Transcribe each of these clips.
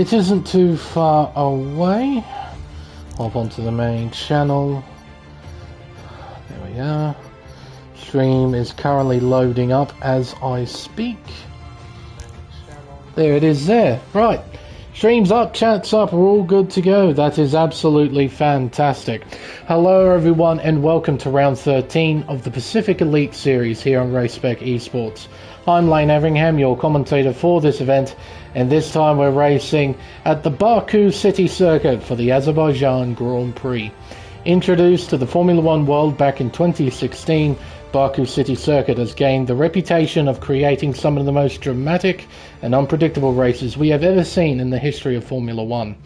It isn't too far away. Hop onto the main channel. There we are. Stream is currently loading up as I speak. There it is there. Right. Stream's up, chat's up, we're all good to go. That is absolutely fantastic. Hello everyone and welcome to round 13 of the Pacific Elite Series here on Race Spec Esports. I'm Lane Everingham, your commentator for this event, and this time we're racing at the Baku City Circuit for the Azerbaijan Grand Prix. Introduced to the Formula One world back in 2016, Baku City Circuit has gained the reputation of creating some of the most dramatic and unpredictable races we have ever seen in the history of Formula One.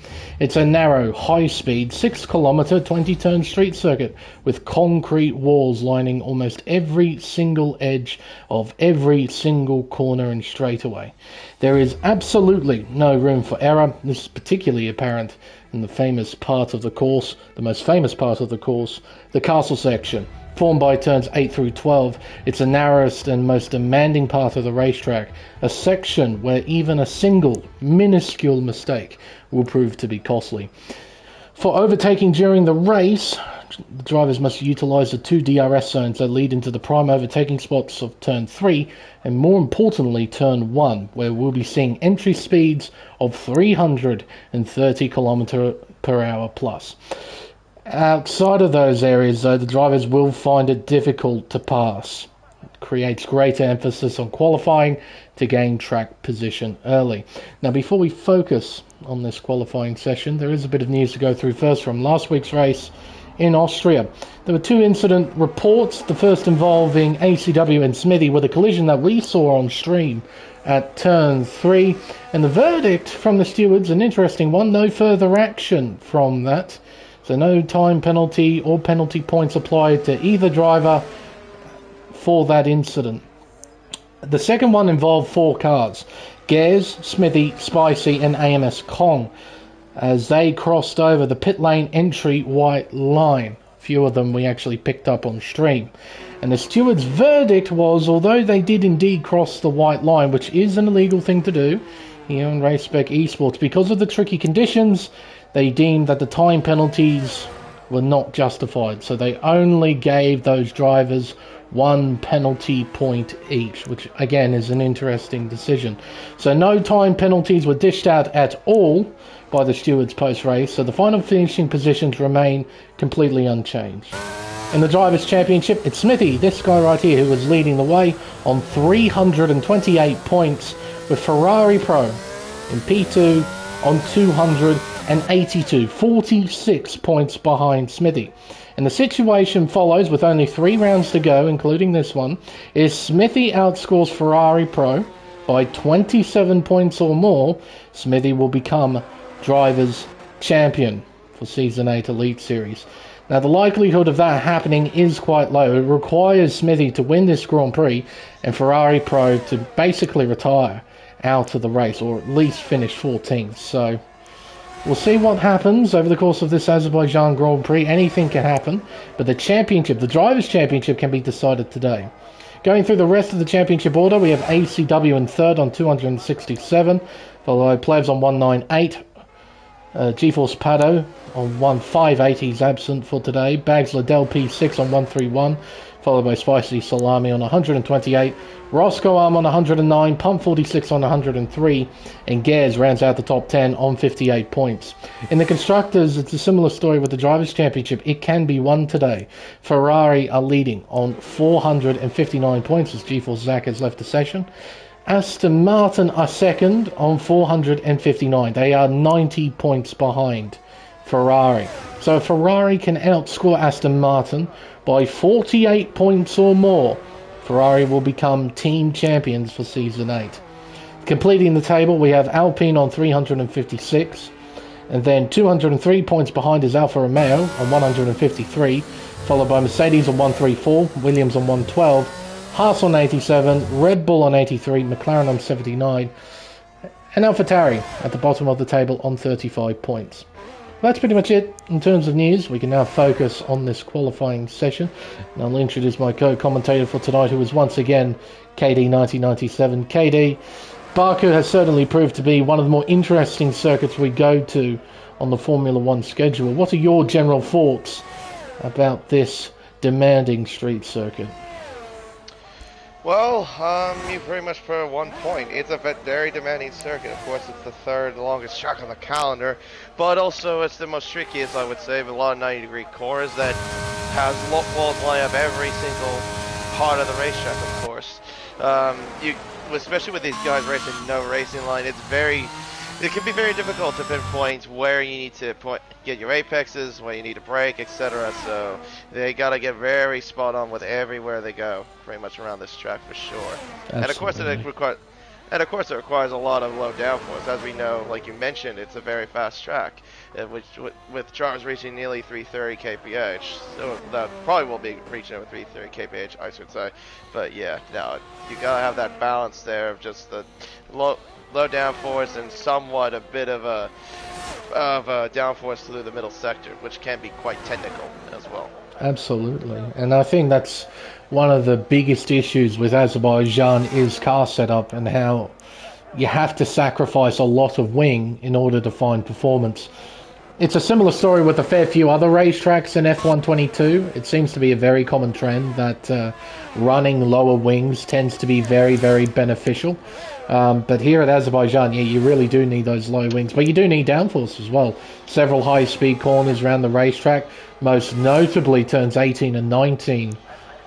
It's a narrow, high-speed, 6-kilometre, 20-turn street circuit with concrete walls lining almost every single edge of every single corner and straightaway. There is absolutely no room for error. This is particularly apparent in the famous part of the course, the most famous part of the course, the castle section. Formed by turns 8 through 12, it's the narrowest and most demanding part of the racetrack, a section where even a single, minuscule mistake will prove to be costly. For overtaking during the race, the drivers must utilise the two DRS zones that lead into the prime overtaking spots of turn 3, and more importantly turn 1, where we'll be seeing entry speeds of 330 km per hour plus. Outside of those areas, though, the drivers will find it difficult to pass. It creates greater emphasis on qualifying to gain track position early. Now, before we focus on this qualifying session, there is a bit of news to go through first from last week's race in Austria. There were two incident reports, the first involving ACW and Smithy with a collision that we saw on stream at turn 3, and the verdict from the stewards, an interesting one, no further action from that. So no time penalty or penalty points applied to either driver for that incident. The second one involved 4 cars, Gares, Smithy, Spicy and AMS Kong, as they crossed over the pit lane entry white line. A few of them we actually picked up on stream. And the steward's verdict was, although they did indeed cross the white line, which is an illegal thing to do here on Race Spec Esports, because of the tricky conditions, they deemed that the time penalties were not justified, so they only gave those drivers 1 penalty point each, which again is an interesting decision. So no time penalties were dished out at all by the stewards post-race, so the final finishing positions remain completely unchanged. In the Drivers' Championship, it's Smithy, this guy right here, who was leading the way on 328 points, with Ferrari Pro in P2 on 282, 46 points behind Smithy. And the situation follows with only 3 rounds to go, including this one, is Smithy outscores Ferrari Pro by 27 points or more. Smithy will become Drivers' Champion for Season 8 Elite Series. Now, the likelihood of that happening is quite low. It requires Smithy to win this Grand Prix and Ferrari Pro to basically retire out of the race, or at least finish 14th. So we'll see what happens over the course of this Azerbaijan Grand Prix. Anything can happen, but the championship, the Drivers' Championship, can be decided today. Going through the rest of the championship order, we have ACW in 3rd on 267, followed by Plebs on 198, GeForce Pado on 158, he's absent for today, Bags Liddell P6 on 131, followed by Spicy Salami on 128, Roscoe Arm on 109, Pump 46 on 103, and Gares rounds out the top 10 on 58 points. In the Constructors, it's a similar story with the Drivers' Championship. It can be won today. Ferrari are leading on 459 points as GeForce Zach has left the session. Aston Martin are second on 459. They are 90 points behind Ferrari. So if Ferrari can outscore Aston Martin by 48 points or more, Ferrari will become team champions for Season 8. Completing the table, we have Alpine on 356, and then 203 points behind is Alfa Romeo on 153, followed by Mercedes on 134, Williams on 112, Haas on 87, Red Bull on 83, McLaren on 79, and AlphaTauri at the bottom of the table on 35 points. That's pretty much it in terms of news. We can now focus on this qualifying session. And I'll introduce my co-commentator for tonight, who is once again KD1997. KD, Baku has certainly proved to be one of the more interesting circuits we go to on the Formula One schedule. What are your general thoughts about this demanding street circuit? Well, you pretty much put 1 point. It's a very demanding circuit. Of course, it's the third longest track on the calendar, but also it's the most trickiest, I would say, with a lot of 90-degree corners that has walls line up every single part of the racetrack, of course. Especially with these guys racing no racing line, it can be very difficult to pinpoint where you need to get your apexes, where you need to brake, etc. So they gotta get very spot on with everywhere they go, pretty much around this track for sure. Absolutely. And of course it requires a lot of low downforce. As we know, like you mentioned, it's a very fast track, which with cars reaching nearly 330 kph. So that probably will be reaching over 330 kph, I should say. But yeah, no, you gotta have that balance there of just the low downforce and somewhat a bit of a downforce through the middle sector, which can be quite technical as well. Absolutely, and I think that's one of the biggest issues with Azerbaijan is car setup and how you have to sacrifice a lot of wing in order to find performance. It's a similar story with a fair few other racetracks in F122. It seems to be a very common trend that running lower wings tends to be very, very beneficial. But here at Azerbaijan, yeah, you really do need those low wings, but you do need downforce as well. Several high-speed corners around the racetrack, most notably turns 18 and 19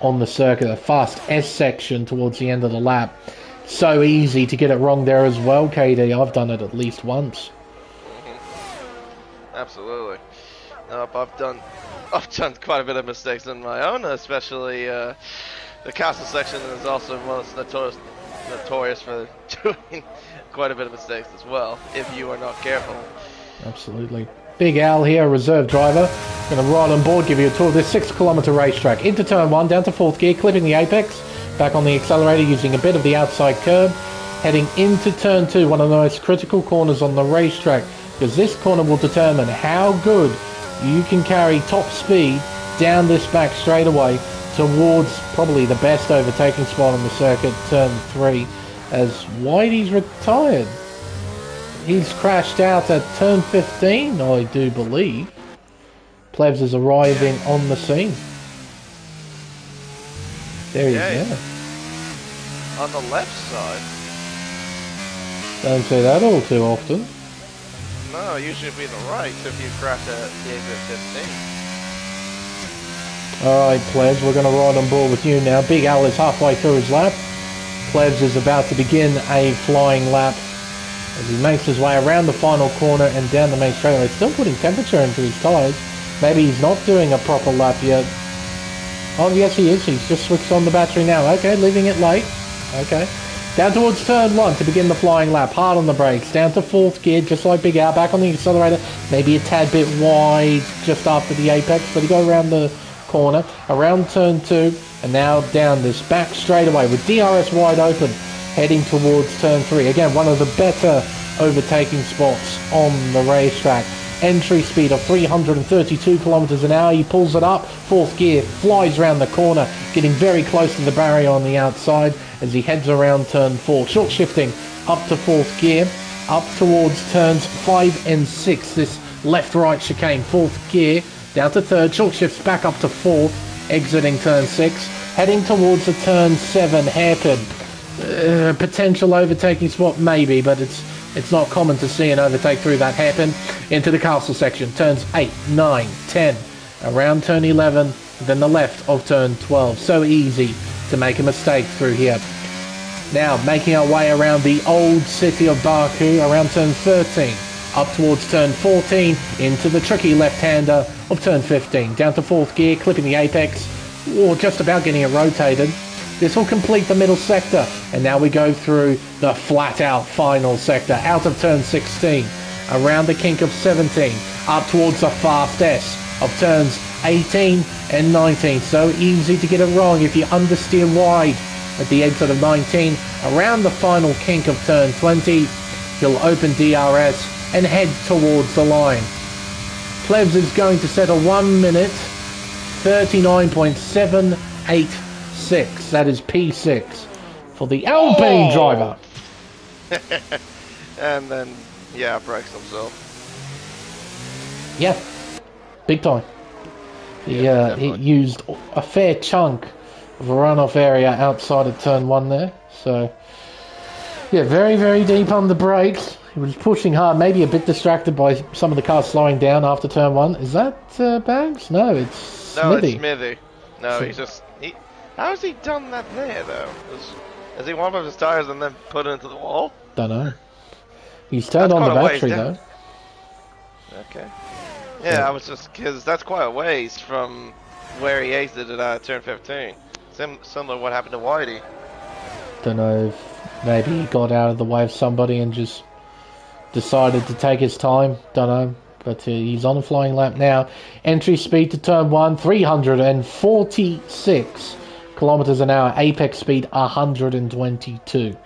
on the circuit, a fast S section towards the end of the lap. So easy to get it wrong there as well, KD. I've done it at least once. Absolutely. I've done quite a bit of mistakes on my own, especially the castle section is also most notorious for doing quite a bit of mistakes as well, if you are not careful. Absolutely. Big Al here, reserve driver. Going to ride on board, give you a tour of this 6-kilometre racetrack. Into turn 1, down to 4th gear, clipping the apex. Back on the accelerator, using a bit of the outside curb. Heading into turn 2, one of the most critical corners on the racetrack, because this corner will determine how good you can carry top speed down this back straightaway towards probably the best overtaking spot on the circuit, turn 3, as Whitey's retired. He's crashed out at turn 15, I do believe. Plebs is arriving on the scene. There he is now. On the left side. Don't see that all too often. No, usually it'd be the right if you crash at the exit 15. Alright, Plebs, we're going to ride on board with you now. Big Al is halfway through his lap. Plebs is about to begin a flying lap as he makes his way around the final corner and down the main straightaway. Still putting temperature into his tyres. Maybe he's not doing a proper lap yet. Oh, yes, he is. He's just switched on the battery now. Okay, leaving it late. Okay. Down towards turn 1 to begin the flying lap. Hard on the brakes. Down to 4th gear, just like Big Al. Back on the accelerator. Maybe a tad bit wide just after the apex, but he got around the corner. Around turn 2, and now down this back straightaway with DRS wide open. Heading towards turn 3. Again, one of the better overtaking spots on the racetrack. Entry speed of 332 kilometers an hour. He pulls it up. 4th gear, flies around the corner, getting very close to the barrier on the outside as he heads around turn 4. Short shifting up to 4th gear, up towards turns 5 and 6. This left-right chicane. 4th gear, down to 3rd. Short shifts back up to 4th, exiting turn 6. Heading towards the turn 7 hairpin. Potential overtaking spot, maybe, but it's not common to see an overtake through that hairpin. Into the castle section, turns 8, 9, 10, around turn 11, then the left of turn 12. So easy to make a mistake through here. Now, making our way around the old city of Baku, around turn 13, up towards turn 14, into the tricky left-hander of turn 15. Down to 4th gear, clipping the apex, or just about getting it rotated. This will complete the middle sector, and now we go through the flat-out final sector, out of turn 16, around the kink of 17, up towards the fast S of turns 18 and 19. So easy to get it wrong if you understeer wide at the exit of 19. Around the final kink of turn 20, he'll open DRS and head towards the line. Plebs is going to set a 1 minute 39.786. That is P6 for the Alpine driver. And then, yeah, breaks himself. Yeah, big time. He used a fair chunk of a runoff area outside of turn 1 there. So, yeah, very, very deep on the brakes. He was pushing hard, maybe a bit distracted by some of the cars slowing down after turn 1. Is that Bags? No, it's Smithy. No, it's Smithy. No, he's just... How has he done that there, though? Has he warmed up his tires and then put it into the wall? Don't know. He's turned on the battery, though. Okay. Yeah, I was just... Because that's quite a ways from where he exited at turn 15. Similar to what happened to Whitey. Don't know if maybe he got out of the way of somebody and just decided to take his time. Don't know. But he's on a flying lap now. Entry speed to turn 1, 346 kilometers an hour. Apex speed, 122.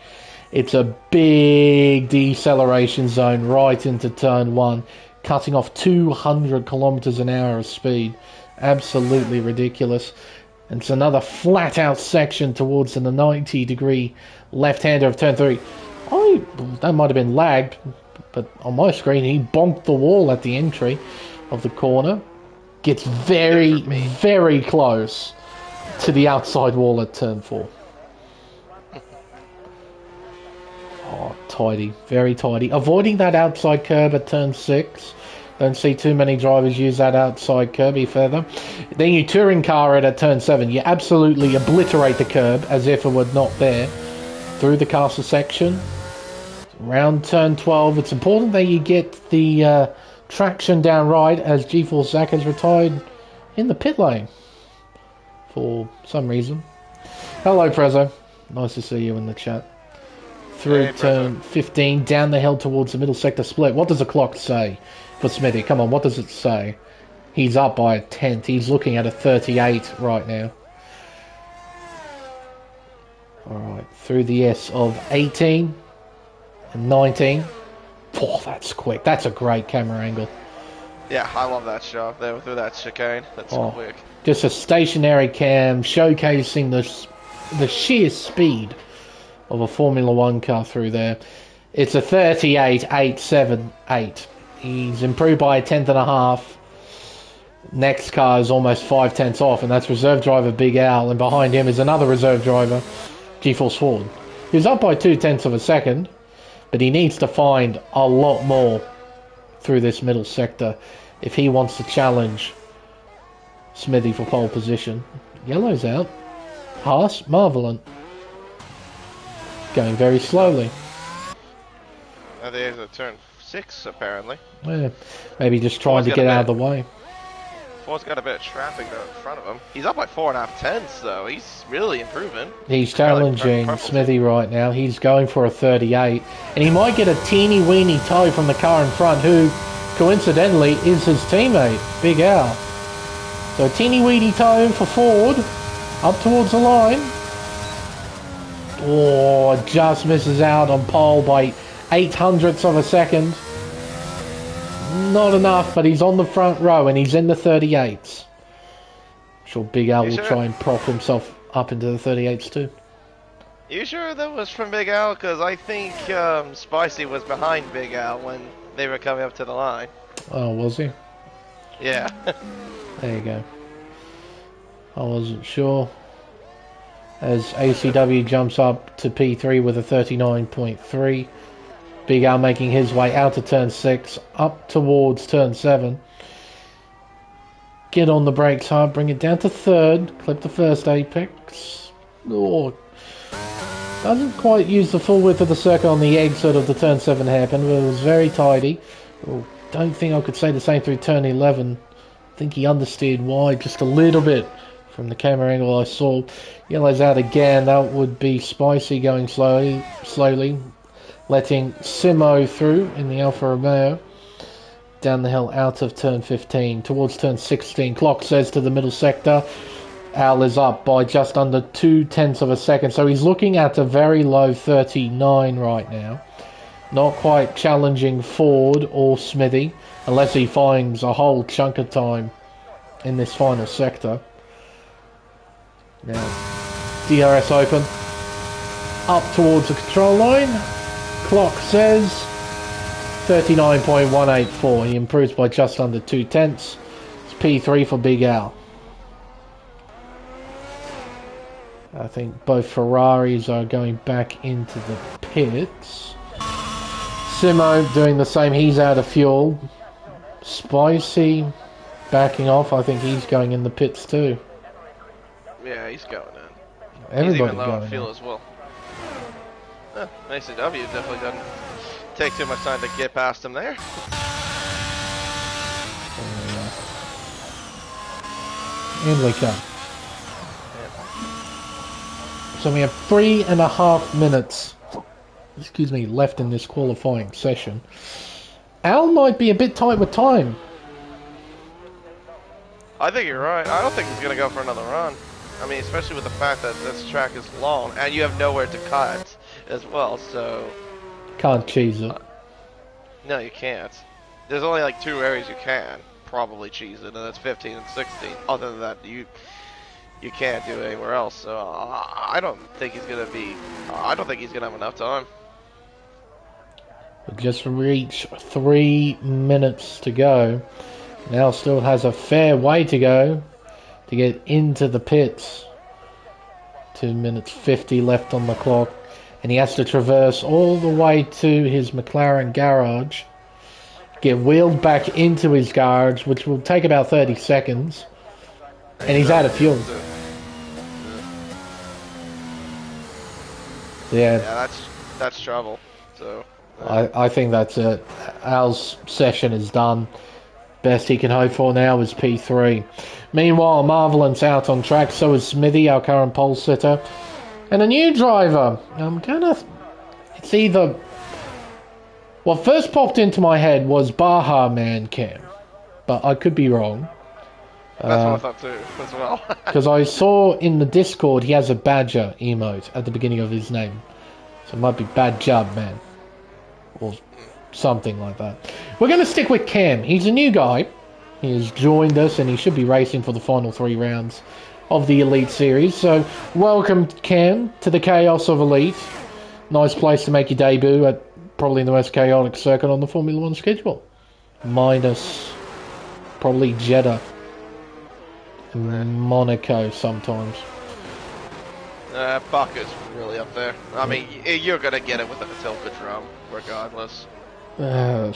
It's a big deceleration zone right into turn 1, cutting off 200 kilometers an hour of speed. Absolutely ridiculous. And it's another flat out section towards the 90-degree left-hander of turn 3. That might have been lagged, but on my screen he bonked the wall at the entry of the corner. Gets very, very close to the outside wall at turn 4. Oh, tidy. Very tidy. Avoiding that outside curb at turn 6. Don't see too many drivers use that outside curb further. Then you touring car it at turn 7. You absolutely obliterate the curb as if it were not there. Through the castle section. Around turn 12. It's important that you get the traction down right, as G4 Zach has retired in the pit lane. For some reason. Hello, Prezzo. Nice to see you in the chat. Through turn 15, down the hill towards the middle sector split. What does the clock say for Smithy? Come on, what does it say? He's up by a tenth. He's looking at a 38 right now. Alright, through the S of 18 and 19. Oh, that's quick. That's a great camera angle. Yeah, I love that shot there through that chicane. That's quick. Just a stationary cam showcasing the sheer speed of a Formula 1 car through there. It's a 38.878. He's improved by a tenth and a half. Next car is almost 5 tenths off, and that's reserve driver Big Al, and behind him is another reserve driver, G-Force Ford. He's up by 2 tenths of a second, but he needs to find a lot more through this middle sector if he wants to challenge Smithy for pole position. Yellow's out. Haas, Marvelant. Going very slowly. Now there's a turn 6, apparently. Yeah, maybe just trying to get out of the way. Ford's got a bit of traffic though in front of him. He's up by 4.5 tenths, though. He's really improving. He's challenging Smithy right now. He's going for a 38. And he might get a teeny weeny toe from the car in front, who, coincidentally, is his teammate, Big Al. So a teeny weeny toe for Ford. Up towards the line. Oh, just misses out on pole by 0.08 of a second. Not enough, but he's on the front row and he's in the 38s. I'm sure Big Al will try and prop himself up into the 38s too. You sure that was from Big Al? Because I think Spicy was behind Big Al when they were coming up to the line. Oh, was he? Yeah. There you go. I wasn't sure. As ACW jumps up to P3 with a 39.3. Big Al making his way out of turn 6, up towards turn 7. Get on the brakes hard, bring it down to third, clip the first apex. Oh, doesn't quite use the full width of the circle on the exit of the turn 7 hairpin, but it was very tidy. Oh, don't think I could say the same through turn 11. I think he understeered wide just a little bit from the camera angle I saw. Yellow's out again. That would be Spicy going slowly, letting Simo through in the Alfa Romeo. Down the hill out of turn 15 towards turn 16. Clock says to the middle sector. Al is up by just under 2 tenths of a second. So he's looking at a very low 39 right now. Not quite challenging Ford or Smithy unless he finds a whole chunk of time in this final sector. Now, DRS open. Up towards the control line. clock says 39.184. He improves by just under 2/10. It's P3 for Big Al. I think both Ferraris are going back into the pits. Simo doing the same. He's out of fuel. Spicy backing off. I think he's going in the pits too. Yeah, he's going in. Everybody's he's even low going on fuel in. as well. Nice W definitely doesn't take too much time to get past him there. In we come. So we have 3.5 minutes, left in this qualifying session. Al might be a bit tight with time. I think you're right. I don't think he's going to go for another run. I mean, especially with the fact that this track is long and you have nowhere to cut as well, so... Can't cheese it. No, you can't. There's only like 2 areas you can probably cheese it, and that's 15 and 16. Other than that, you can't do it anywhere else, so I don't think he's going to be... I don't think he's going to have enough time. We just reached 3 minutes to go. Now still has a fair way to go to get into the pits. 2 minutes 50 left on the clock. And he has to traverse all the way to his McLaren garage. Get wheeled back into his garage, which will take about 30 seconds. And he's out of fuel. Yeah, that's trouble. So I think that's it. Al's session is done. Best he can hope for now is P3. Meanwhile, Marvelin's out on track, so is Smithy, our current pole sitter. And a new driver. It's either... What first popped into my head was Baja Man Cam. But I could be wrong. That's what I thought too, as well. Because I saw in the Discord he has a badger emote at the beginning of his name. So it might be Bad Job Man. Or something like that. We're going to stick with Cam. He's a new guy. He has joined us and he should be racing for the final 3 rounds of the Elite Series. So welcome, Cam, to the chaos of Elite. Nice place to make your debut at probably the most chaotic circuit on the Formula 1 schedule. Minus probably Jeddah and Monaco sometimes. Baku's really up there. I mean, you're going to get it with a Tilka drum, regardless.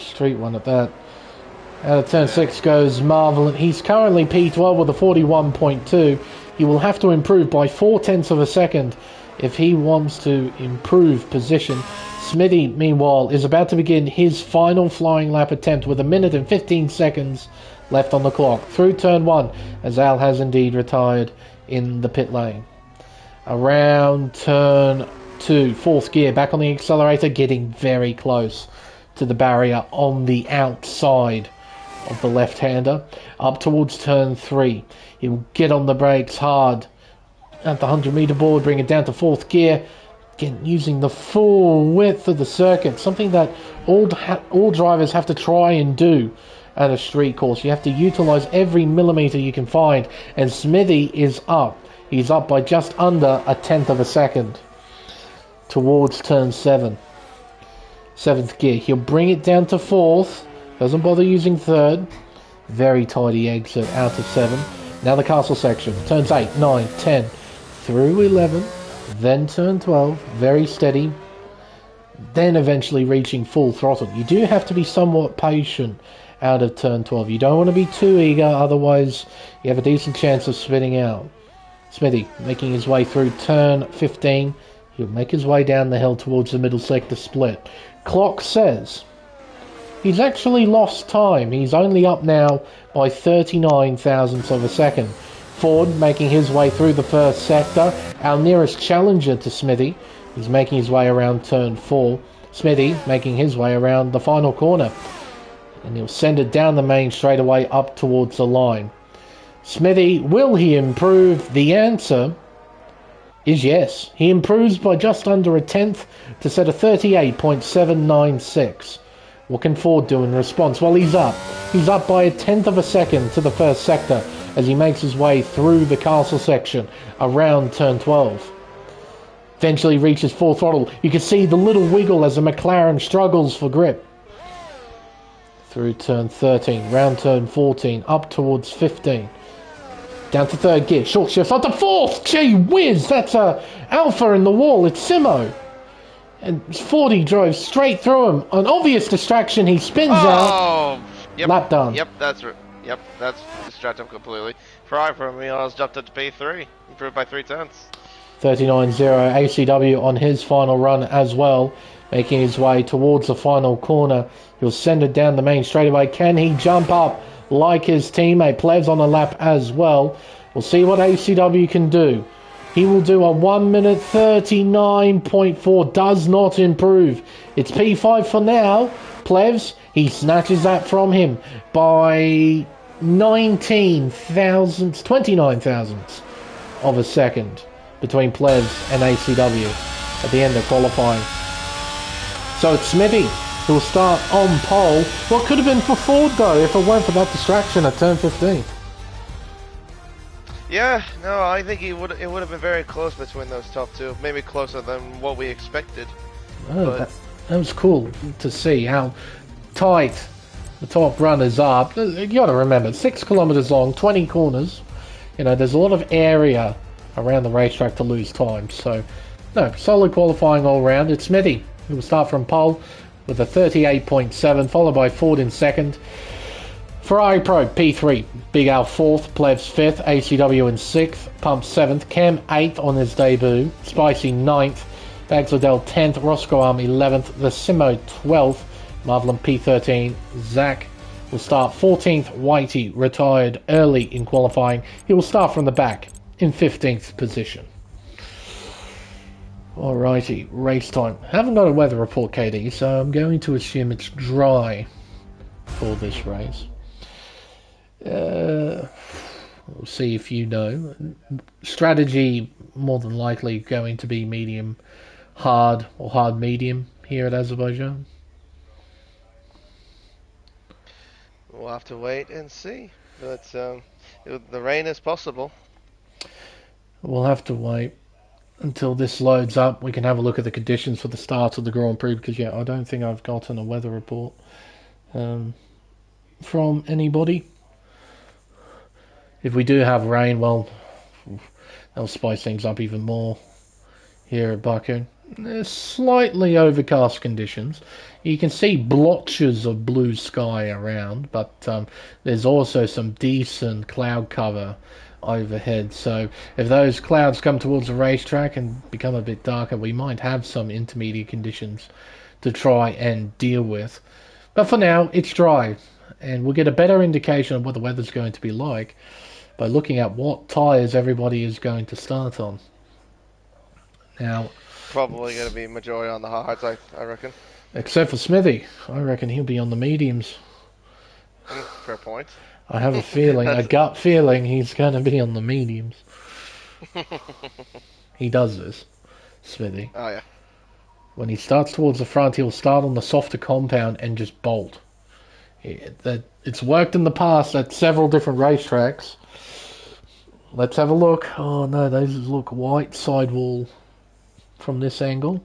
Street one at that. Out of turn 6 goes Marvel. He's currently P12 with a 41.2. He will have to improve by 0.4 of a second if he wants to improve position. Smithy, meanwhile, is about to begin his final flying lap attempt with 1 minute and 15 seconds left on the clock. Through turn 1, as Al has indeed retired in the pit lane. Around turn 2, 4th gear, back on the accelerator, getting very close to the barrier on the outside of the left-hander. Up towards turn 3. He'll get on the brakes hard at the 100-meter board, bring it down to 4th gear. Again, using the full width of the circuit, something that all drivers have to try and do at a street course. You have to utilize every millimeter you can find, and Smithy is up. He's up by just under 1/10 of a second towards turn 7. 7th gear. He'll bring it down to 4th. Doesn't bother using 3rd. Very tidy exit out of 7. Now the castle section. Turns 8, 9, 10 through 11. Then turn 12. Very steady. Then eventually reaching full throttle. You do have to be somewhat patient out of turn 12. You don't want to be too eager, otherwise you have a decent chance of spinning out. Smithy making his way through turn 15. He'll make his way down the hill towards the middle sector split. Clock says he's actually lost time. He's only up now by 39 thousandths of a second. Ford making his way through the first sector. Our nearest challenger to Smithy. He's making his way around turn 4. Smithy making his way around the final corner. And he'll send it down the main straightaway up towards the line. Smithy, will he improve? The answer is yes. He improves by just under 1/10 to set a 38.796. What can Ford do in response? Well, he's up. He's up by 1/10 of a second to the first sector as he makes his way through the castle section around turn 12. Eventually reaches full throttle. You can see the little wiggle as the McLaren struggles for grip. Through turn 13, round turn 14, up towards 15. Down to third gear, short shift onto fourth. Gee whiz, that's a Alpha in the wall. It's Simo. And 40 drove straight through him. An obvious distraction. He spins out. Yep. Lap done. Yep, that's distracted him completely. Ferrari from me, I was jumped up to P3, improved by 0.3. 39.0 ACW on his final run as well, making his way towards the final corner. He'll send it down the main straightaway. Can he jump up like his teammate? Plevs on the lap as well. We'll see what ACW can do. He will do a 1 minute 39.4. Does not improve. It's P5 for now. Plevs, he snatches that from him by 29 thousandths of a second between Plevs and ACW at the end of qualifying. So it's Smithy who will start on pole. What could have been for Ford though if it weren't for that distraction at turn 15? Yeah, no, I think it would have been very close between those top two. Maybe closer than what we expected. Oh, that was cool to see how tight the top runners are. You got to remember, 6 kilometers long, 20 corners. You know, there's a lot of area around the racetrack to lose time. So, no, solid qualifying all round. It's Smithy who will start from pole with a 38.7, followed by Ford in second. Ferrari Pro P3, Big Al 4th, Plevs 5th, ACW in 6th, Pump 7th, Cam 8th on his debut, Spicy 9th, Bags Liddell 10th, Roscoe Arm 11th, the Simo 12th, Marvelin P13, Zach will start 14th, Whitey retired early in qualifying. He will start from the back in 15th position. Alrighty, race time. Haven't got a weather report, KD, so I'm going to assume it's dry for this race. We'll see if you know. Strategy more than likely going to be medium hard or hard medium here at Azerbaijan. We'll have to wait and see. But the rain is possible. We'll have to wait until this loads up. We can have a look at the conditions for the start of the Grand Prix, because I don't think I've gotten a weather report from anybody. If we do have rain, well, that'll spice things up even more here at Baku. There's slightly overcast conditions. You can see blotches of blue sky around, but there's also some decent cloud cover overhead. So if those clouds come towards the racetrack and become a bit darker, we might have some intermediate conditions to try and deal with. But for now, it's dry, and we'll get a better indication of what the weather's going to be like by looking at what tyres everybody is going to start on. Now, probably going to be majority on the hards, I reckon. Except for Smithy. I reckon he'll be on the mediums. Fair point. I have a feeling, a gut feeling, he's going to be on the mediums. He does this, Smithy. Oh, yeah. When he starts towards the front, he'll start on the softer compound and just bolt. It's worked in the past at several different racetracks. Let's have a look. Oh no, those look white sidewall from this angle.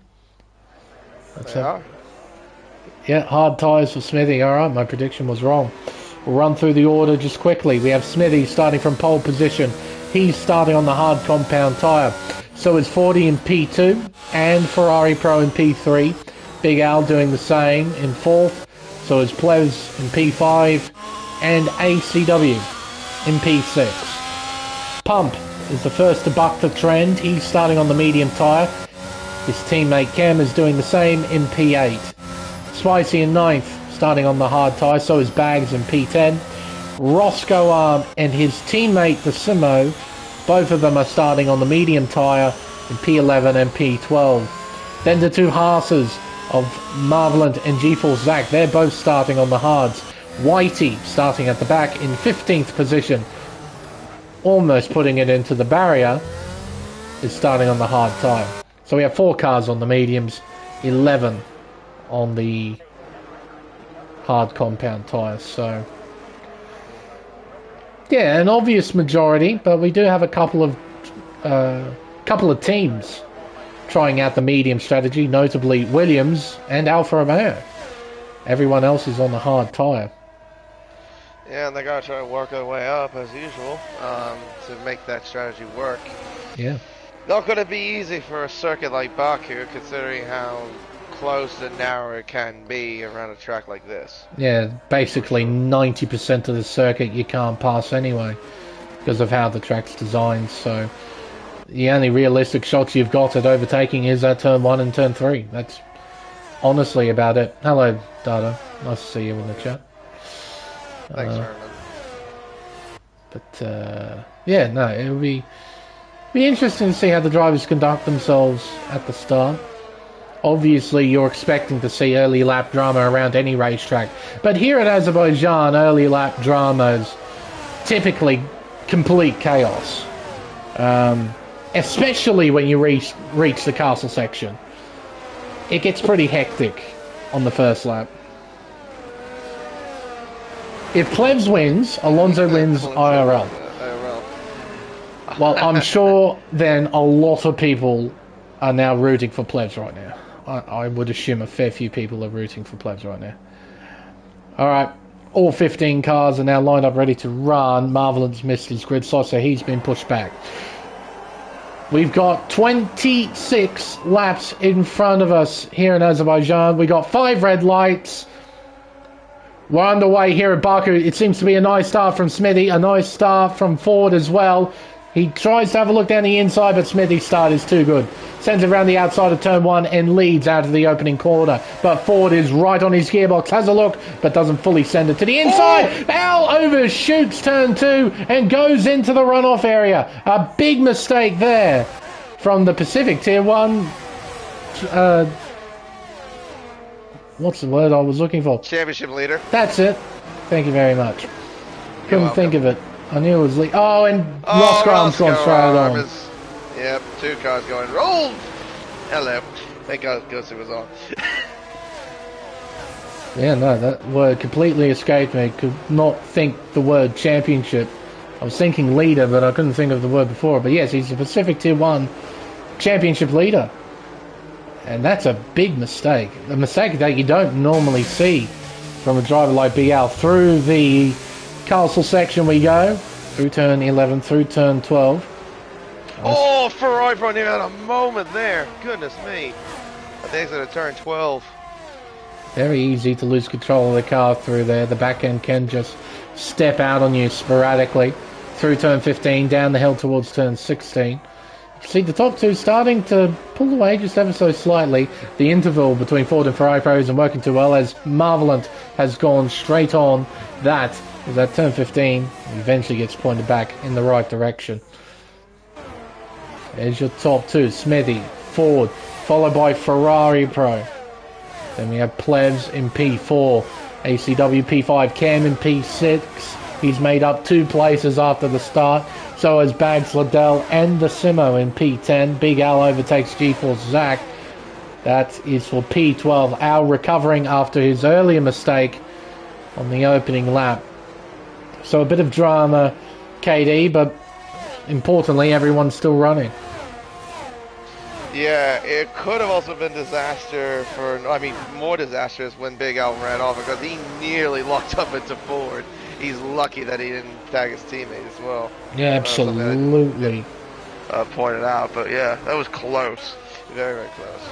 Yeah, hard tyres for Smithy. Alright, my prediction was wrong. We'll run through the order just quickly. We have Smithy starting from pole position. He's starting on the hard compound tyre. So is 40 in P2 and Ferrari Pro in P3. Big Al doing the same in 4th. So is Plevs in P5 and ACW in P6. Pump is the first to buck the trend. He's starting on the medium tyre. His teammate Cam is doing the same in P8. Spicy in 9th, starting on the hard tyre. So is Bags in P10. Roscoe Arm and his teammate the Simo, both of them are starting on the medium tyre in P11 and P12. Then the two Haasers of Marvelant and G-Force Zach, they're both starting on the hards. Whitey starting at the back in 15th position, almost putting it into the barrier, is starting on the hard tyre. So we have 4 cars on the mediums, 11 on the hard compound tyres. So yeah, an obvious majority, but we do have a couple of teams trying out the medium strategy, notably Williams and Alfa Romeo. Everyone else is on the hard tyre. Yeah, and they gotta try to work their way up as usual to make that strategy work. Yeah. Not gonna be easy for a circuit like Baku, considering how close and narrow it can be around a track like this. Yeah, basically 90% of the circuit you can't pass anyway because of how the track's designed. So the only realistic shots you've got at overtaking is at turn 1 and turn 3. That's honestly about it. Hello, Dada. Nice to see you in the chat. Thanks, Herman. But yeah, no, it'll be interesting to see how the drivers conduct themselves at the start. Obviously, you're expecting to see early lap drama around any racetrack, but here at Azerbaijan, early lap drama is typically complete chaos, especially when you reach the castle section. It gets pretty hectic on the first lap. If Plebs wins, Alonso wins IRL. Well, I'm sure then a lot of people are now rooting for Plebs right now. I would assume a fair few people are rooting for Plebs right now. Alright, all 15 cars are now lined up ready to run. Marvelin's missed his grid slot, so he's been pushed back. We've got 26 laps in front of us here in Azerbaijan. We got 5 red lights. We're underway here at Baku. It seems to be a nice start from Smithy, a nice start from Ford as well. He tries to have a look down the inside, but Smithy's start is too good. Sends it around the outside of turn 1 and leads out of the opening quarter. But Ford is right on his gearbox, has a look, but doesn't fully send it to the inside. Oh! Al overshoots turn 2 and goes into the runoff area. A big mistake there from the Pacific Tier 1. What's the word I was looking for? Championship leader. That's it. Thank you very much. Couldn't think of it. I knew it was Oh, and Ross Graham's gone straight on. Yep, 2 cars going. Roll! Hello. Thank God Gussie was on. Yeah, no, that word completely escaped me. Could not think the word championship. I was thinking leader, but I couldn't think of the word before. But yes, he's the Pacific Tier 1 championship leader. And that's a big mistake. A mistake that you don't normally see from a driver like BL. Through the castle section we go, through turn 11, through turn 12. Oh, Ferrari brought him out a moment there. Goodness me. I think it's at turn 12. Very easy to lose control of the car through there. The back end can just step out on you sporadically. Through turn 15, down the hill towards turn 16. See the top 2 starting to pull away just ever so slightly. The interval between Ford and Ferrari Pro isn't working too well, as Marvelant has gone straight on that. As that turn 15 eventually gets pointed back in the right direction. There's your top 2, Smithy, Ford, followed by Ferrari Pro. Then we have Plebs in P4, ACW P5, Cam in P6. He's made up 2 places after the start. So has Bags Liddell and the Simo in P10. Big Al overtakes GeForce Zach. That is for P12. Al recovering after his earlier mistake on the opening lap. So a bit of drama, KD, but importantly, everyone's still running. Yeah, it could have also been disaster for, I mean, more disastrous when Big Al ran off because he nearly locked up into Ford. He's lucky that he didn't tag his teammate as well. Yeah, absolutely. Pointed out, but yeah, that was close. Very, very close.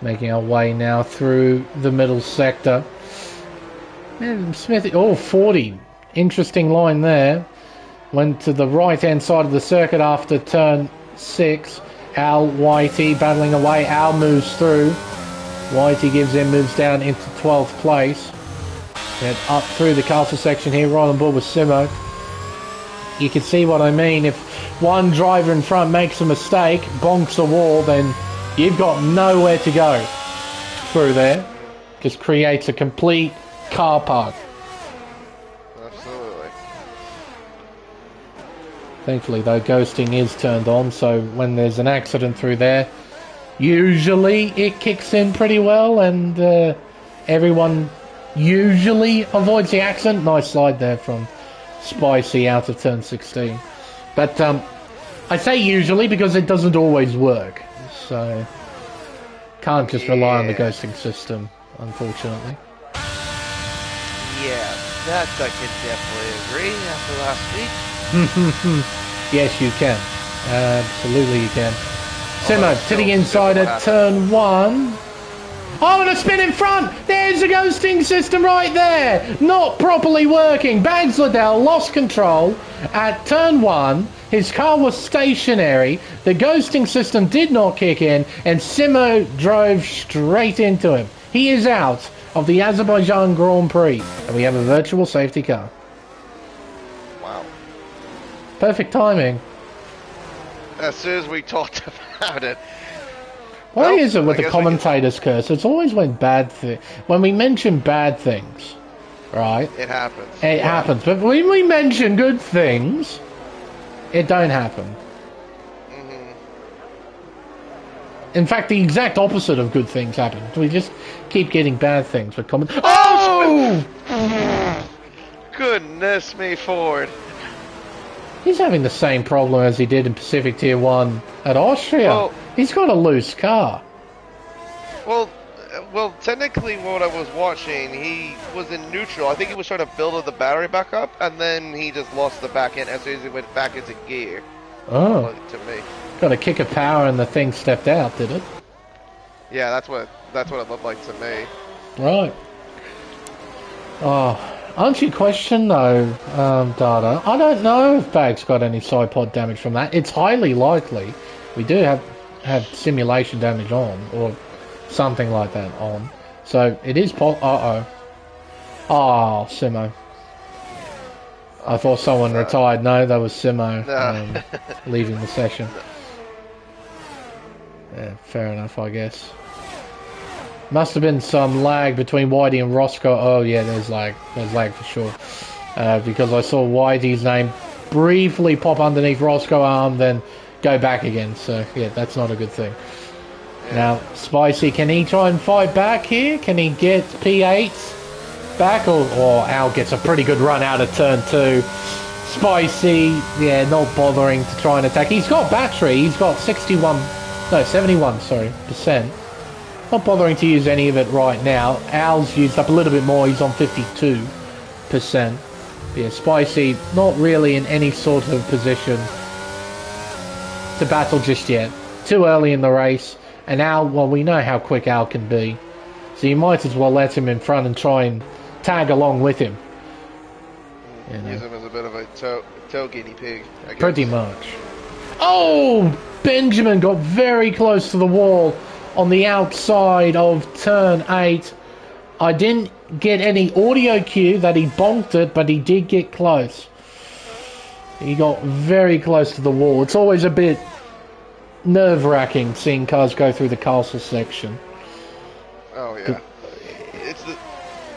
Making our way now through the middle sector. Man, Smith, 40. Interesting line there. Went to the right-hand side of the circuit after turn 6. Al Whitey battling away. Al moves through. Whitey gives in, moves down into 12th place. Get up through the castle section here, right on board with Simo. You can see what I mean. If one driver in front makes a mistake, bonks a wall, then you've got nowhere to go through there. Just creates a complete car park. Absolutely. Thankfully, though, ghosting is turned on, so when there's an accident through there, usually it kicks in pretty well, and everyone usually avoids the accident. Nice slide there from Spicy out of turn 16. But I say usually because it doesn't always work. So, can't just rely on the ghosting system, unfortunately. Yeah, that I can definitely agree after last week. Yes, you can. Absolutely you can. Although Simo, to the inside at turn 1. Oh, and a spin in front! There's the ghosting system right there! Not properly working. Bags Liddell lost control at turn 1. His car was stationary. The ghosting system did not kick in, and Simo drove straight into him. He is out of the Azerbaijan Grand Prix, and we have a virtual safety car. Wow. Perfect timing. As soon as we talked about it. Why is it with the commentator's curse? It's always when when we mention bad things, right? It happens. It happens. But when we mention good things, it don't happen. In fact, the exact opposite of good things happen. We just keep getting bad things for comment. Oh! Goodness me, Ford. He's having the same problem as he did in Pacific Tier 1 at Austria. Well, he's got a loose car. Well, technically what I was watching, he was in neutral. I think he was trying to build the battery back up, and then he just lost the back end as soon as he went back into gear. Oh. To me. Got a kick of power and the thing stepped out, did it? Yeah, that's what it looked like to me. Right. Oh, answer your question though, Data. I don't know if Bag's got any side pod damage from that. It's highly likely. We do have simulation damage on, or something like that on. So it is Oh, Simo. I thought someone retired. No, that was Simo leaving the session. Yeah, fair enough, I guess. Must have been some lag between Whitey and Roscoe. Oh yeah, there's lag. There's lag for sure. Because I saw Whitey's name briefly pop underneath Roscoe's arm, then go back again. So yeah, that's not a good thing. Yeah. Now, Spicy, can he try and fight back here? Can he get P8 back? Or Al gets a pretty good run out of turn 2. Spicy, yeah, not bothering to try and attack. He's got battery. He's got 71% Not bothering to use any of it right now. Al's used up a little bit more. He's on 52%. Yeah, Spicy, not really in any sort of position to battle just yet. Too early in the race. And Al, well, we know how quick Al can be. So you might as well let him in front and try and tag along with him. You know. Use him as a bit of a toe guinea pig, I guess. Pretty much. Oh! Benjamin got very close to the wall on the outside of turn 8. I didn't get any audio cue that he bonked it, but he did get close. He got very close to the wall. It's always a bit nerve-wracking seeing cars go through the castle section. Oh yeah.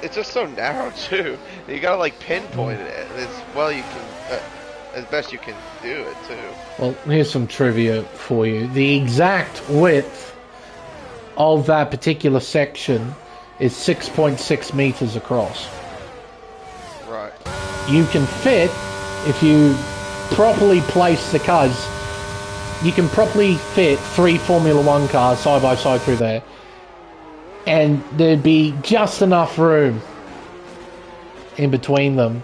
It's just so narrow too. You gotta like pinpoint it as well you can, as best you can do it too. Well, here's some trivia for you. The exact width of that particular section is 6.6 meters across. Right. You can fit, if you properly place the cars, you can properly fit 3 Formula 1 cars side by side through there. And there'd be just enough room in between them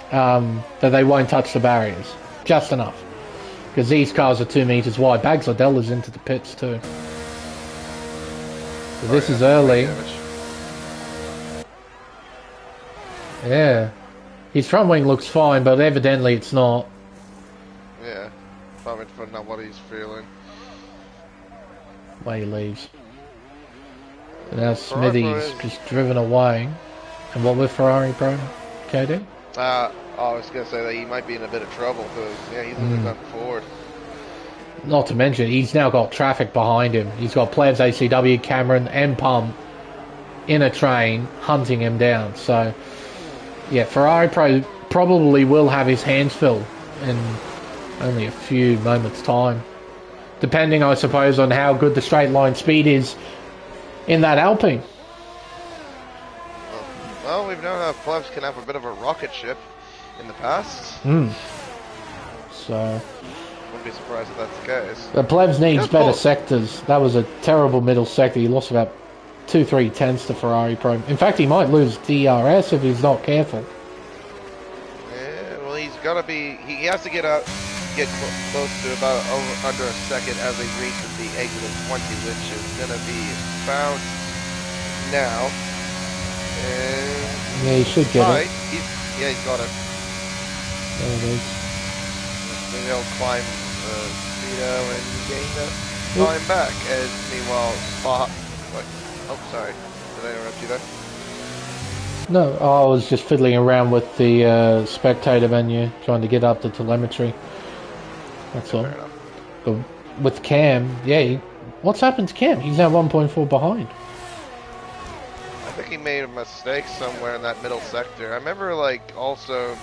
that they won't touch the barriers. Just enough. Because these cars are 2 meters wide. Bags Liddell is into the pits too. So this is early. Yeah. His front wing looks fine, but evidently it's not. Yeah. Probably not what he's feeling. Way he leaves. And now Smithy's just driven away. And what with Ferrari Pro, KD? I was going to say that he might be in a bit of trouble because, yeah, he's losing that forward. Not to mention, he's now got traffic behind him. He's got Plebs, ACW, Cameron, and Pump in a train hunting him down. So, yeah, Ferrari Pro probably will have his hands full in only a few moments' time. Depending, I suppose, on how good the straight line speed is in that Alpine. Well, we've known how Plebs can have a bit of a rocket ship in the past. So, Wouldn't be surprised if that's the case. The Plebs needs Just better pull. sectors. That was a terrible middle sector. He lost about 2-3 tenths to Ferrari Pro. In fact, he might lose DRS if he's not careful. Yeah, well, he's gotta be. He has to get close to about under a second as he reaches the exit of 20, which is gonna be found now. And Yeah, he should get it. He's got it. There it is. Maybe he'll climb Speedo and gain that time back. As meanwhile, oh, sorry. Did I interrupt you there? No, I was just fiddling around with the spectator menu, trying to get up the telemetry. That's all. But with Cam, yeah, what's happened to Cam? He's now 1.4 behind. I think he made a mistake somewhere in that middle sector. I remember, like, also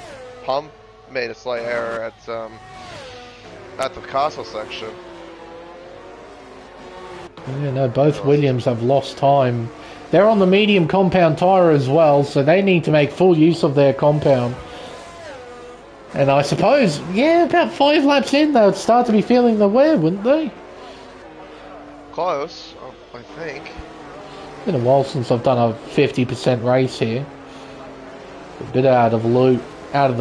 Pump made a slight error at the castle section. Yeah, no, both Williams have lost time. They're on the medium compound tyre as well, so they need to make full use of their compound. And I suppose, yeah, about 5 laps in, they would start to be feeling the wear, wouldn't they? Close, I think. It's been a while since I've done a 50% race here. A bit out of the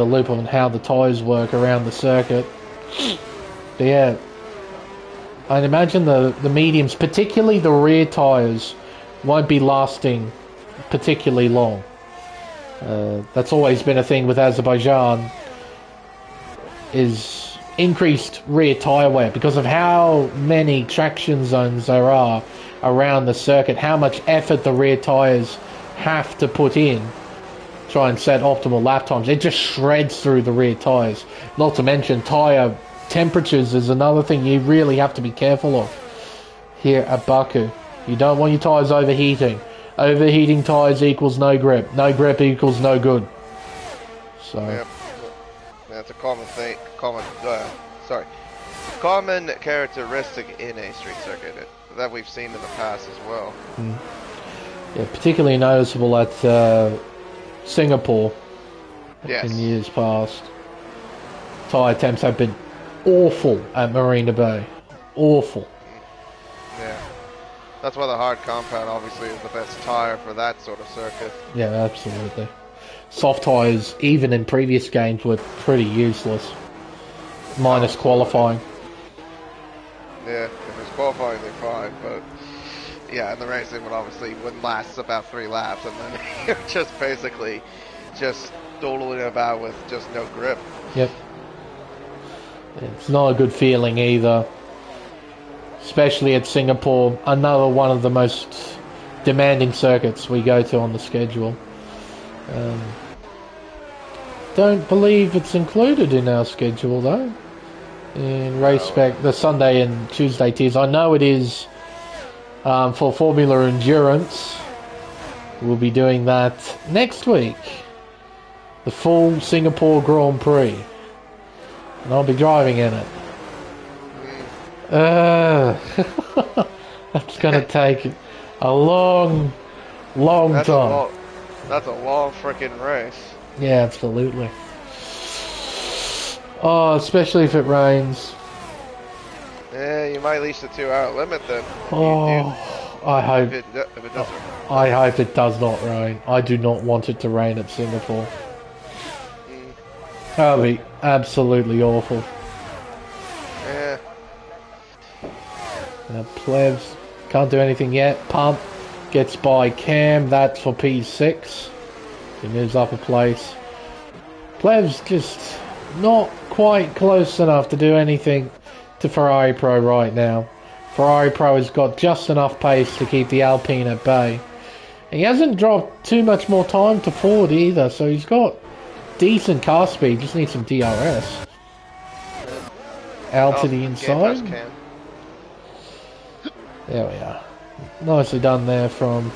loop on how the tyres work around the circuit. But yeah, I'd imagine the mediums, particularly the rear tyres, won't be lasting particularly long. That's always been a thing with Azerbaijan, is increased rear tyre wear because of how many traction zones there are around the circuit, how much effort the rear tyres have to put in, try and set optimal lap times. It just shreds through the rear tyres. Not to mention tyre temperatures is another thing you really have to be careful of here at Baku. You don't want your tyres overheating. Overheating tyres equals no grip. No grip equals no good. So yep. That's a common characteristic in a street circuit that we've seen in the past as well. Yeah, particularly noticeable at Singapore. Yes. In years past. Tyre temps have been awful at Marina Bay. Awful. Yeah. That's why the hard compound obviously is the best tyre for that sort of circuit. Yeah, absolutely. Soft tyres, even in previous games, were pretty useless. Minus qualifying. Yeah, if it's qualifying, they're fine, but yeah, and the racing would last about 3 laps, and then you're just basically just doodling about with just no grip. Yep. It's not a good feeling either. Especially at Singapore, another one of the most demanding circuits we go to on the schedule. Don't believe it's included in our schedule though. In Race Spec, the Sunday and Tuesday tiers. I know it is for Formula Endurance. We'll be doing that next week. The full Singapore Grand Prix. And I'll be driving in it. That's going to take a long time. That's a long freaking race. Yeah, absolutely. Oh, especially if it rains. Yeah, you might reach the 2-hour limit then. I hope. If it doesn't. I hope it does not rain. I do not want it to rain at Singapore. That would be absolutely awful. Yeah. Plebs can't do anything yet. Pump gets by Cam. That's for P6. He moves up a place. Plebs just not quite close enough to do anything to Ferrari Pro right now. Ferrari Pro has got just enough pace to keep the Alpine at bay. He hasn't dropped too much more time to Ford either, so he's got decent car speed, just needs some DRS. Out to the inside. There we are. Nicely done there from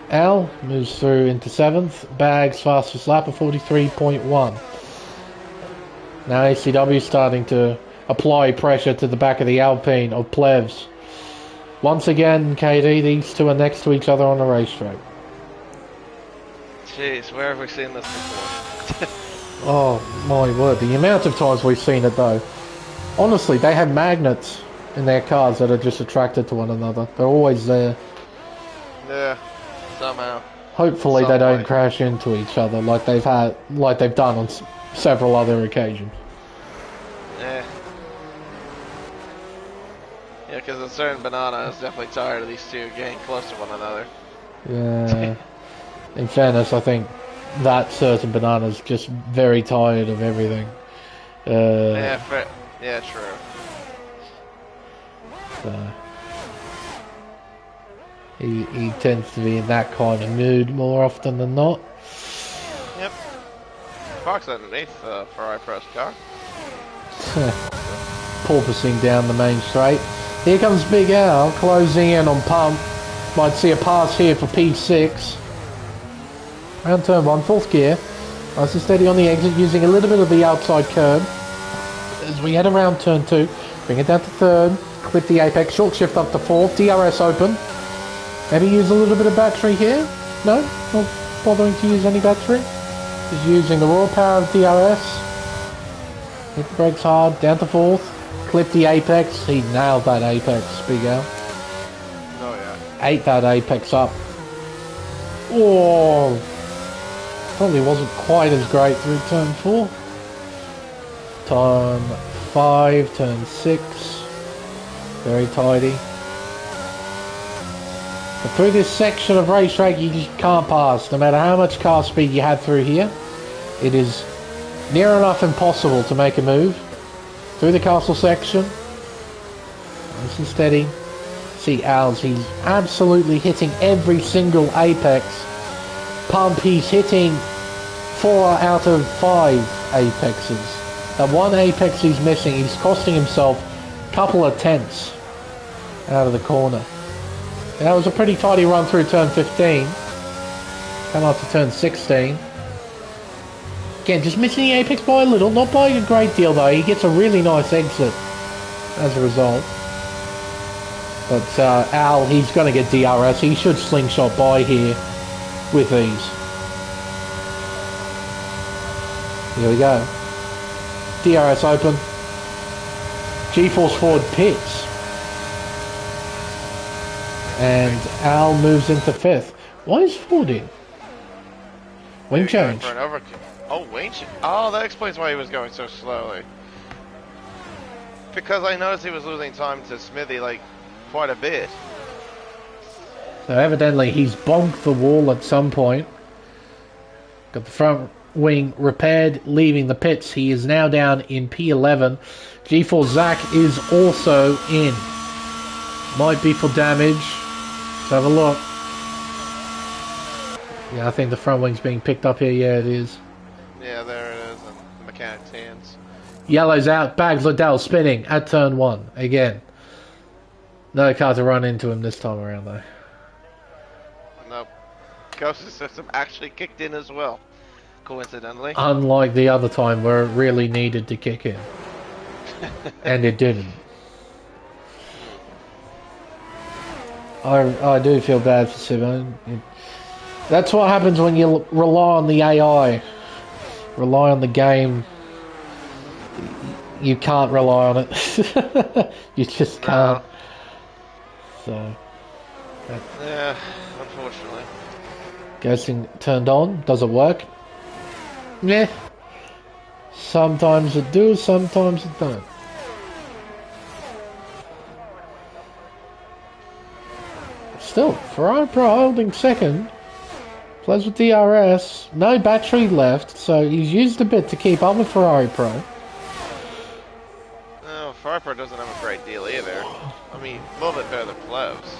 Al. Moves through into 7th. Bags fastest lap of 43.1. Now ACW starting to apply pressure to the back of the Alpine of Plevs. Once again, KD, these two are next to each other on the racetrack. Jeez, where have we seen this before? Oh my word, the amount of times we've seen it though. Honestly, they have magnets in their cars that are just attracted to one another. They're always there. Yeah, somehow. Hopefully they don't crash into each other like they've done on several other occasions. Yeah. Yeah, because a certain banana is definitely tired of these two getting close to one another. Yeah. In fairness, I think that certain banana's just very tired of everything. Yeah, yeah, true. So, he tends to be in that kind of mood more often than not. Yep. Fox underneath Ferrari Pro's car. Porpoising down the main straight. Here comes Big Al closing in on Pump. Might see a pass here for P6. Around turn 1, 4th gear. Nice and steady on the exit, using a little bit of the outside curb. As we head around turn 2, bring it down to 3rd. Clip the apex, short shift up to 4th. DRS open. Maybe use a little bit of battery here. No, not bothering to use any battery. Just using the raw power of DRS. Hit the brakes hard, down to 4th. Clip the apex. He nailed that apex, Big Al. Oh yeah. Ate that apex up. Oh, probably wasn't quite as great through turn 4. Turn 5, turn 6. Very tidy. But through this section of racetrack, you just can't pass. No matter how much car speed you have through here, it is near enough impossible to make a move. Through the castle section. Nice and steady. See Al's, he's absolutely hitting every single apex. Pump, he's hitting 4 out of 5 apexes. That one apex he's missing, he's costing himself a couple of tenths out of the corner. And that was a pretty tidy run through turn 15. Come up to turn 16. Again, just missing the apex by a little, not by a great deal though. He gets a really nice exit as a result. But Al, he's going to get DRS. He should slingshot by here with ease. Here we go. DRS open. G-force forward pits. And Al moves into 5th. Why is Ford in? Wing change. For an overkill. Oh, wing change. Oh, that explains why he was going so slowly. Because I noticed he was losing time to Smithy, like, quite a bit. So evidently he's bonked the wall at some point. Got the front wing repaired, leaving the pits. He is now down in P11. G4 Zach is also in. Might be for damage. Let's have a look. Yeah, I think the front wing's being picked up here. Yeah, it is. Yeah, there it is in the mechanic's hands. Yellow's out. Bags Liddell spinning at turn 1 again. No car to run into him this time around though. Nope. Ghost system actually kicked in as well, coincidentally. Unlike the other time where it really needed to kick in. And it didn't. I do feel bad for Simone. That's what happens when you rely on the AI. Rely on the game. You can't rely on it. You just can't. So. Yeah, unfortunately. Ghosting turned on. Does it work? Yeah. Sometimes it do, sometimes it don't. Still, Ferrari Pro holding 2nd. Plays with DRS. No battery left, so he's used a bit to keep up with Ferrari Pro. No, Ferrari Pro doesn't have a great deal either. I mean, a little bit better than Plebs.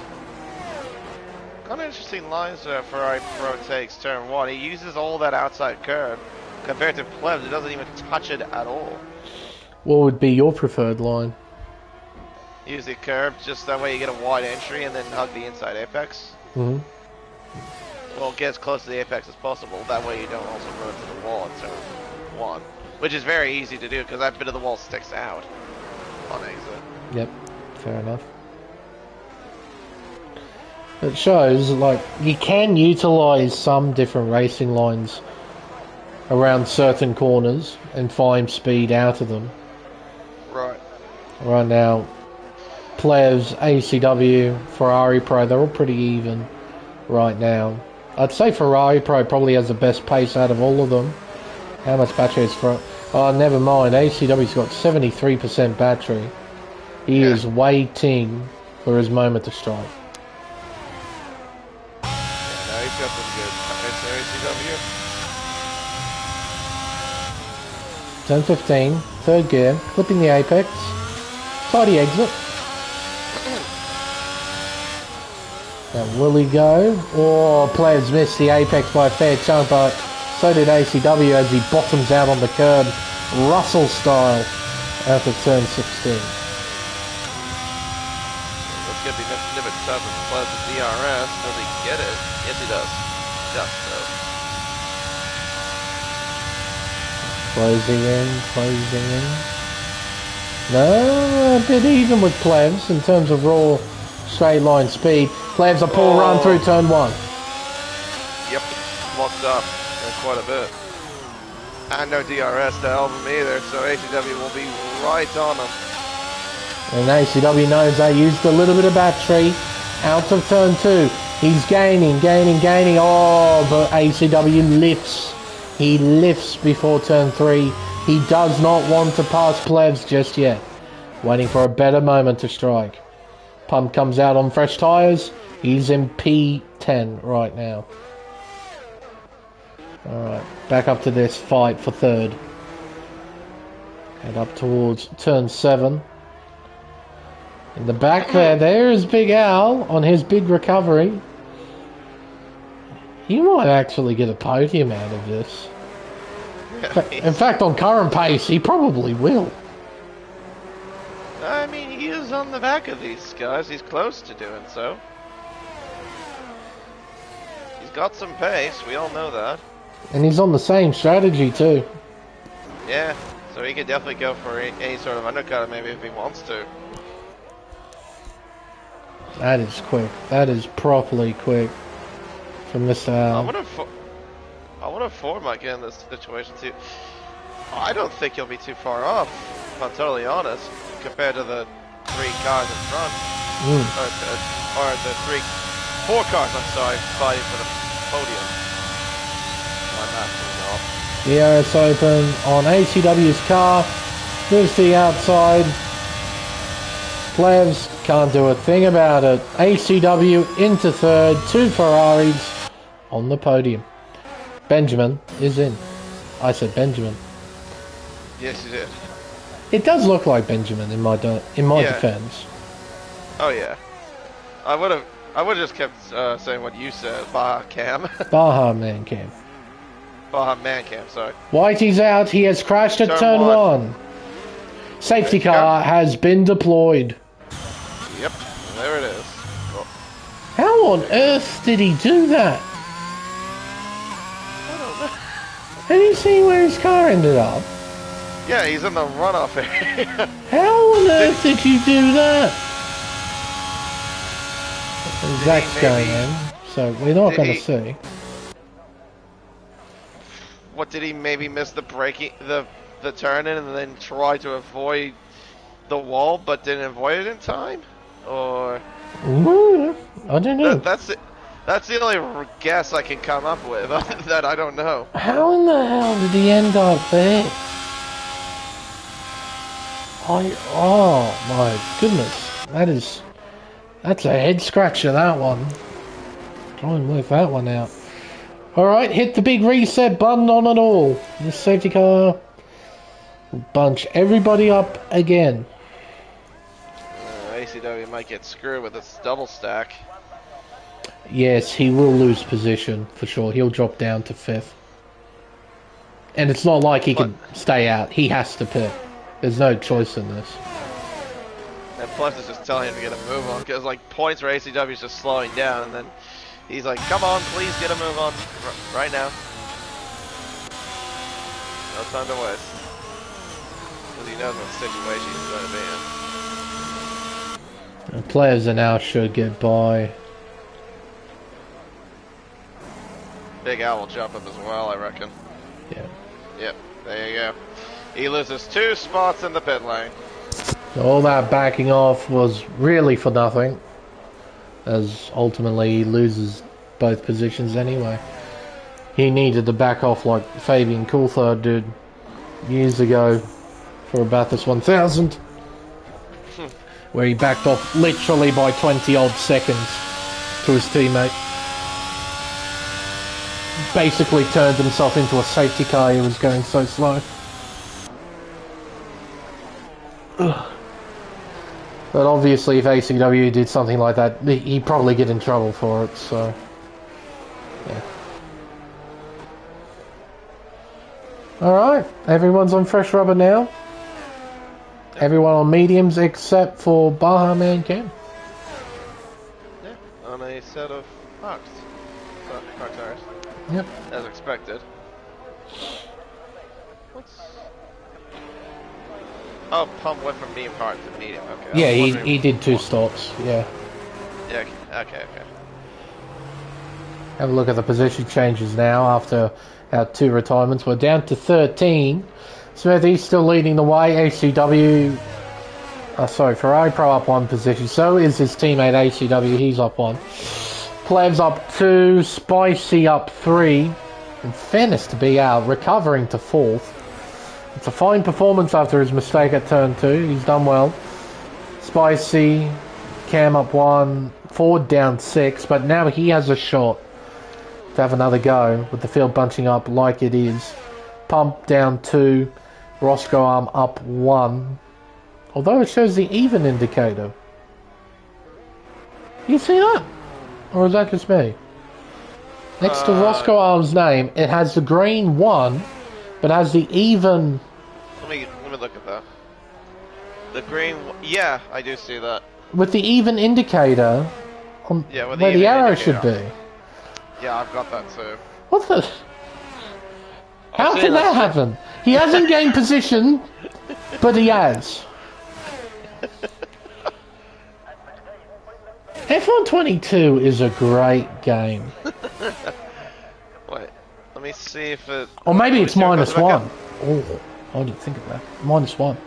Kind of interesting lines Ferrari Pro takes turn 1. He uses all that outside curb. Compared to Plebs, it doesn't even touch it at all. What would be your preferred line? Use the curb, just that way you get a wide entry and then hug the inside apex. Mm-hmm. Well, get as close to the apex as possible. That way you don't also run into the wall in turn 1. Which is very easy to do because that bit of the wall sticks out on exit. Yep, fair enough. It shows, like, you can utilize some different racing lines around certain corners and find speed out of them. Right. right now. Players, ACW, Ferrari Pro, they're all pretty even right now. I'd say Ferrari Pro probably has the best pace out of all of them. How much battery is for... Oh, never mind. ACW's got 73% battery. He is waiting for his moment to strike. Yeah, no, he's got some good pace there, ACW. Turn 15, third gear, clipping the apex. Tidy exit. Now, will he go? Oh, players missed the apex by a fair chunk, but so did ACW as he bottoms out on the curb, Russell style, out of turn 16. Let's get the nip tough and plus the DRS. Does he get it? Yes, he does. Just so. Closing in. No, a bit even with Plevs in terms of raw straight line speed. Plevs a pull run through turn 1. Yep, locked up quite a bit. And no DRS to help him either, so ACW will be right on him. And ACW knows they used a little bit of battery out of turn 2. He's gaining. Oh, but ACW lifts. He lifts before turn 3. He does not want to pass Plevs just yet. Waiting for a better moment to strike. Pump comes out on fresh tyres. He's in P10 right now. Alright, back up to this fight for third. Head up towards turn 7. In the back there is Big Al on his big recovery. He might actually get a podium out of this. In fact, on current pace, he probably will. I mean, he is on the back of these guys. He's close to doing so. He's got some pace. We all know that. And he's on the same strategy, too. Yeah, so he could definitely go for any sort of undercut, maybe if he wants to. That is quick. That is properly quick from Mr. Al. I would have Ford might get in this situation too. I don't think he'll be too far off, if I'm totally honest, compared to the 3 cars in front. Or the 4 cars, I'm sorry, fighting for the podium. My math was off. The RS open on ACW's car. Moves to the outside. Plevs can't do a thing about it. ACW into third. 2 Ferraris on the podium. Benjamin is in. I said Benjamin. Yes, you did. It does look like Benjamin in my defense. Oh yeah. I would have just kept saying what you said. Baja Cam. Baja Man Cam. Baja Man Cam. Sorry. Whitey's out. He has crashed at turn 1. Safety car has been deployed. Yep. There it is. Cool. How on earth did he do that? Have you seen where his car ended up? Yeah, he's in the runoff area. How on earth did you do that? Zach's going in, so we're not going to see. What, did he maybe miss the braking, the turn in and then try to avoid the wall but didn't avoid it in time? Or... Ooh, I don't know. That's the only guess I can come up with. Other than that, I don't know. How in the hell did he end up there? Oh my goodness. That's a head scratcher, that one. Try and work that one out. Alright, hit the big reset button on it all. The safety car will bunch everybody up again. ACW might get screwed with this double stack. Yes, he will lose position, for sure. He'll drop down to 5th. And it's not like he can stay out. He has to pit. There's no choice in this. And plus it's just telling him to get a move on, because like points where ACW is just slowing down, and then he's like, come on, please get a move on right now. No time to waste. Because he knows what situation he's going to be in. The players are now should get by. Big Al will jump up as well, I reckon. Yeah. Yep, there you go. He loses 2 spots in the pit lane. All that backing off was really for nothing, as ultimately he loses both positions anyway. He needed to back off like Fabian Coulthard did years ago for a Bathurst 1000, where he backed off literally by 20 odd seconds to his teammate. Basically turned himself into a safety car, he was going so slow. But obviously if ACW did something like that, he'd probably get in trouble for it, so... yeah. Alright, everyone's on fresh rubber now. Everyone on mediums except for Baham and Cam. Yeah, on a set of Fox tires. Yep. As expected. Oh, pump went from medium hard to medium, okay. Yeah, he did 2 stops, yeah. Yeah, okay. Have a look at the position changes now after our 2 retirements. We're down to 13. Smithy's still leading the way. ACW... Ferrari Pro up 1 position. So is his teammate ACW, he's up 1. Plebs up 2, Spicy up 3. In fairness to be out, recovering to 4th. It's a fine performance after his mistake at turn 2. He's done well. Spicy, Cam up 1, Ford down 6, but now he has a shot to have another go with the field bunching up like it is. Pump down 2, Roscoe Arm up 1. Although it shows the even indicator. You see that? Or is that just me? Next to Roscoe Arm's name, it has the green 1, but has the even... Let me look at that. The green... Yeah, I do see that. With the even indicator on where the arrow should be. Yeah, I've got that too. What the... How can that happen? He hasn't gained position, but he has. F122 is a great game. Wait, let me see if it... Or maybe it's -1. Oh, I didn't think of that. -1.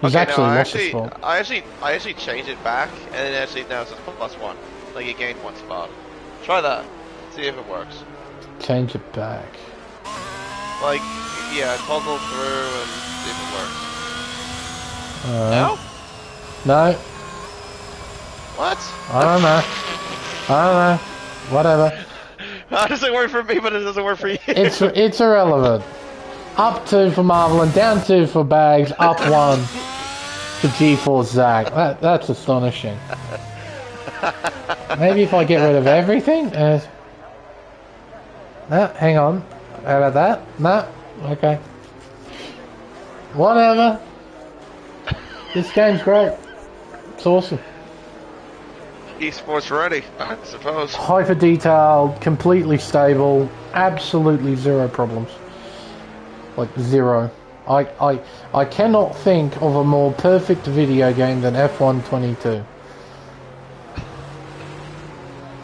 He's actually lost his spot. I actually changed it back, and it actually now says +1. Like you gained 1 spot. Try that. See if it works. Change it back. Like, yeah, toggle through and see if it works. No? No. What? I don't know. Whatever. How does it work for me, but it doesn't work for you? It's irrelevant. Up 2 for Marvel and down 2 for Bags. Up 1 for G-Force Zach. That's astonishing. Maybe if I get rid of everything. No, hang on. How about that? No. Okay. Whatever. This game's great. It's awesome. Esports ready, I suppose. Hyper detailed, completely stable, absolutely 0 problems. Like 0. I cannot think of a more perfect video game than F122.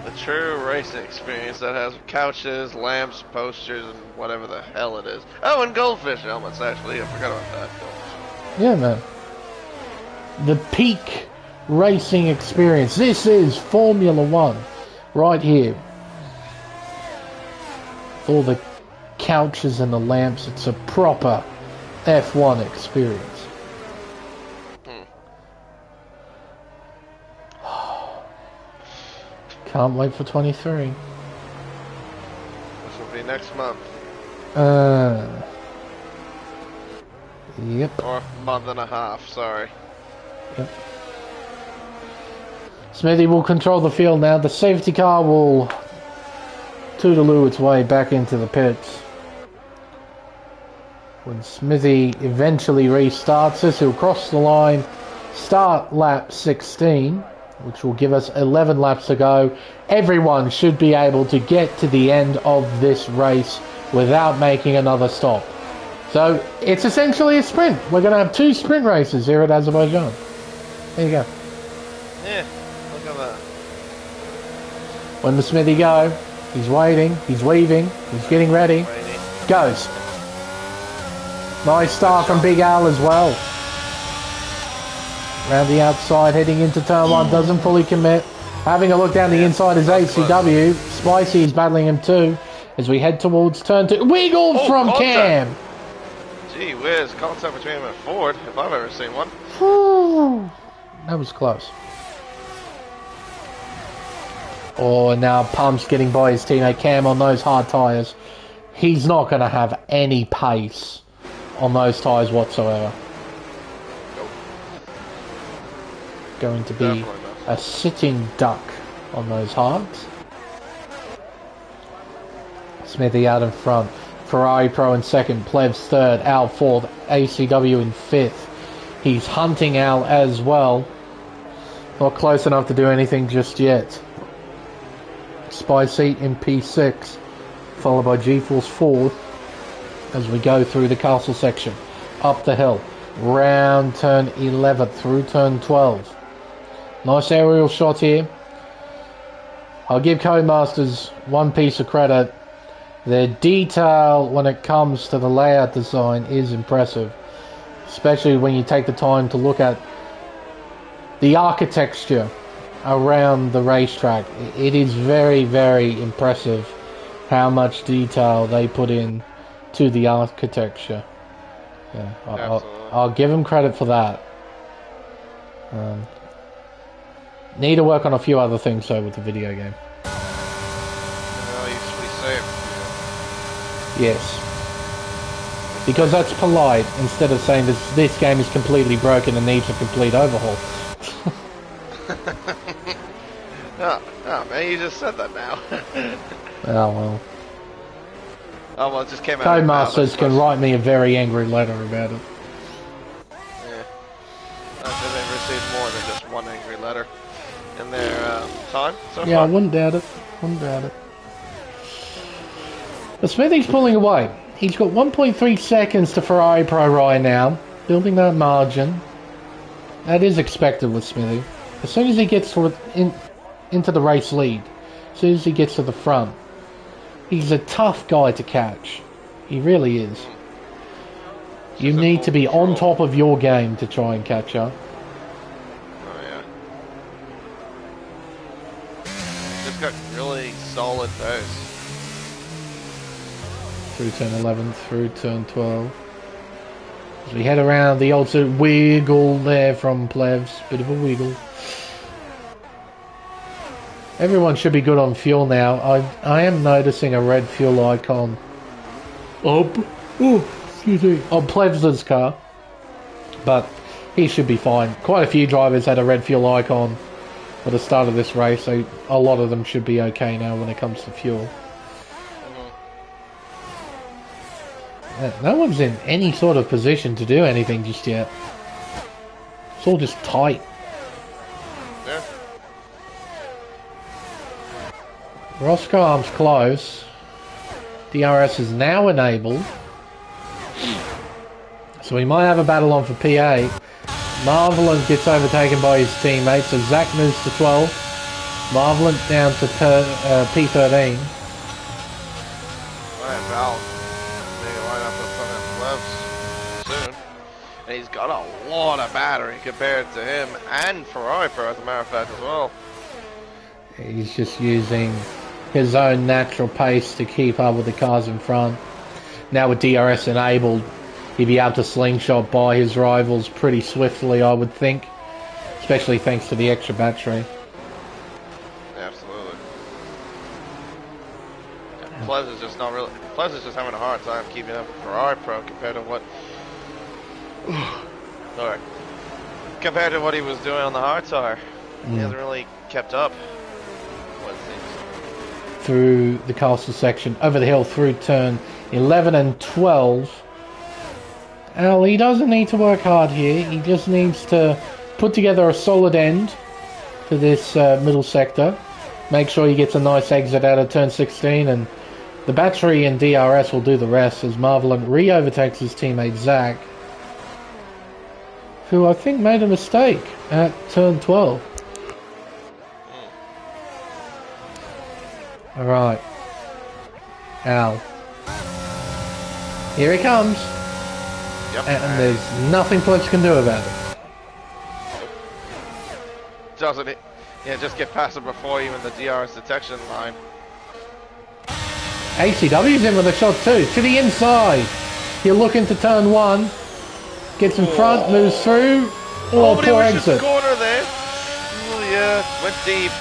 The true racing experience that has couches, lamps, posters, and whatever the hell it is. Oh, and goldfish helmets, actually. I forgot about that. Yeah, man. The peak racing experience. This is Formula 1 right here. All the couches and the lamps. It's a proper F1 experience. Can't wait for 23. This will be next month. Yep. Or a month and a half, sorry. Yep. Smithy will control the field now. The safety car will toodaloo its way back into the pits. When Smithy eventually restarts this, he'll cross the line, start lap 16, which will give us 11 laps to go. Everyone should be able to get to the end of this race without making another stop. So it's essentially a sprint. We're going to have 2 sprint races here at Azerbaijan. There you go. Yeah, look at that. When the Smithy go, he's waiting, he's weaving, he's getting ready. Goes. Nice start from Big Al as well. Round the outside, heading into turn 1, doesn't fully commit. Having a look down the inside is ACW. Spicy is battling him too. As we head towards turn 2. Wiggle from contact. Cam! Gee whiz, contact between him and Ford, if I've ever seen one. That was close. Oh, and now Pump's getting by his teammate Cam on those hard tyres. He's not going to have any pace on those tyres whatsoever. Nope. Going to be a sitting duck on those hards. Smithy out in front. Ferrari Pro in second. Plebs third. Al fourth. ACW in fifth. He's hunting Al as well. Not close enough to do anything just yet. Spicy in P6. Followed by G-Force Ford. As we go through the castle section. Up the hill. Round turn 11 through turn 12. Nice aerial shot here. I'll give Codemasters one piece of credit. Their detail when it comes to the layout design is impressive. Especially when you take the time to look at the architecture around the racetrack. It is very, very impressive how much detail they put in to the architecture. Yeah, I'll give them credit for that. Need to work on a few other things though with the video game. Well, usually say Yes. Because that's polite, instead of saying this game is completely broken and needs a complete overhaul. oh man, you just said that now. Oh well. Oh well, it just came out. Codemasters can write me a very angry letter about it. Yeah. They've received more than just one angry letter in their time so far. Yeah, I wouldn't doubt it. Wouldn't doubt it. But Smithy's pulling away. He's got 1.3 seconds to Ferrari Pro right now. Building that margin. That is expected with Smithy. As soon as he gets into the race lead, as soon as he gets to the front, he's a tough guy to catch. He really is. You need to be on top of your game to try and catch up. Oh yeah. Just got really solid pace. Through turn 11, through turn 12. As we head around the old sort of wiggle there from Plebs. Bit of a wiggle. Everyone should be good on fuel now. I am noticing a red fuel icon on Plebs' car. But he should be fine. Quite a few drivers had a red fuel icon at the start of this race, so a lot of them should be okay now when it comes to fuel. No one's in any sort of position to do anything just yet. It's all just tight. Yeah. Roscombe's close. DRS is now enabled. So we might have a battle on for P8. Marvelin gets overtaken by his teammates, so Zach moves to 12. Marvelin down to P13. Ryan Val making a line up in front of Plebs soon. And he's got a lot of battery compared to him and Ferrari Pro, as a matter of fact, as well. He's just using his own natural pace to keep up with the cars in front. Now with DRS enabled, he'd be able to slingshot by his rivals pretty swiftly, I would think. Especially thanks to the extra battery. Absolutely. Yeah, Plebs is just not really... Plebs is just having a hard time keeping up with Ferrari Pro compared to what... Sorry. Compared to what he was doing on the hard tire. He hasn't really kept up. What it seems. Through the castle section, over the hill through turn 11 and 12. Al, he doesn't need to work hard here. He just needs to put together a solid end to this middle sector. Make sure he gets a nice exit out of turn 16, and the battery and DRS will do the rest as Marvelin re-overtakes his teammate Zach, who I think made a mistake at turn 12. Alright. Al. Here he comes. Yep. And there's nothing Plebs can do about it. doesn't just get past him before even the DRS detection line. ACW's in with a shot too, to the inside. You're looking to turn one, gets in front, moves through. Oh, poor exit. Corner there. Oh, yeah, went deep.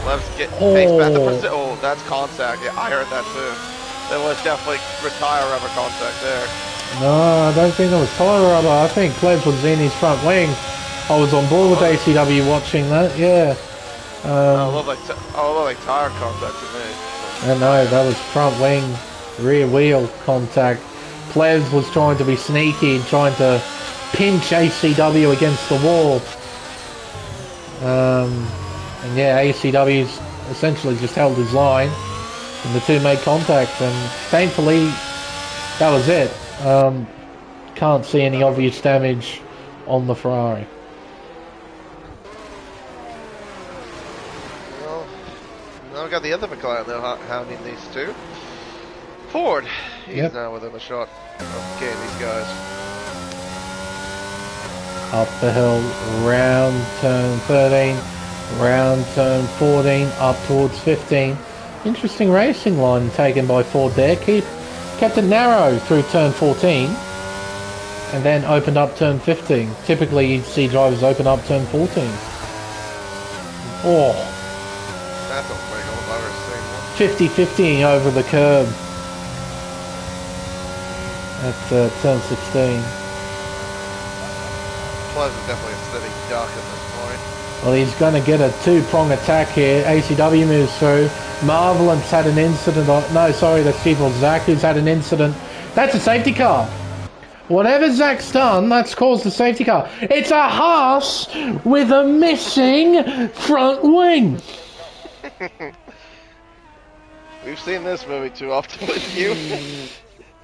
Let's get face back to oh, that's contact. Yeah, I heard that too. There was definitely tire rubber contact there. No, I don't think it was tire rubber. I think Klebs was in his front wing. I was on board with ACW watching that, yeah. It looked like tire contact to me. No, that was front wing, rear wheel contact. Plebs was trying to be sneaky and trying to pinch ACW against the wall. And yeah, ACW's essentially just held his line and the two made contact, and thankfully that was it. Can't see any obvious damage on the Ferrari. Well, now we've got the other McLaren though, hounding these two. Ford, he's now within a shot of getting these guys. Up the hill, round turn 13, round turn 14, up towards 15. Interesting racing line taken by Ford there. Kept it narrow through turn 14 and then opened up turn 15. Typically you'd see drivers open up turn 14. Oh. That's a wiggle, I've ever seen one. 50-50 over the curb at turn 16. Plus is definitely a steady duck at this point. Well, he's going to get a two-prong attack here. ACW moves through. Marvelin's had an incident. No, sorry, that's people. Zach who's had an incident. That's a safety car. Whatever Zach's done, that's caused a safety car. It's a Haas with a missing front wing. We've seen this movie too often with you.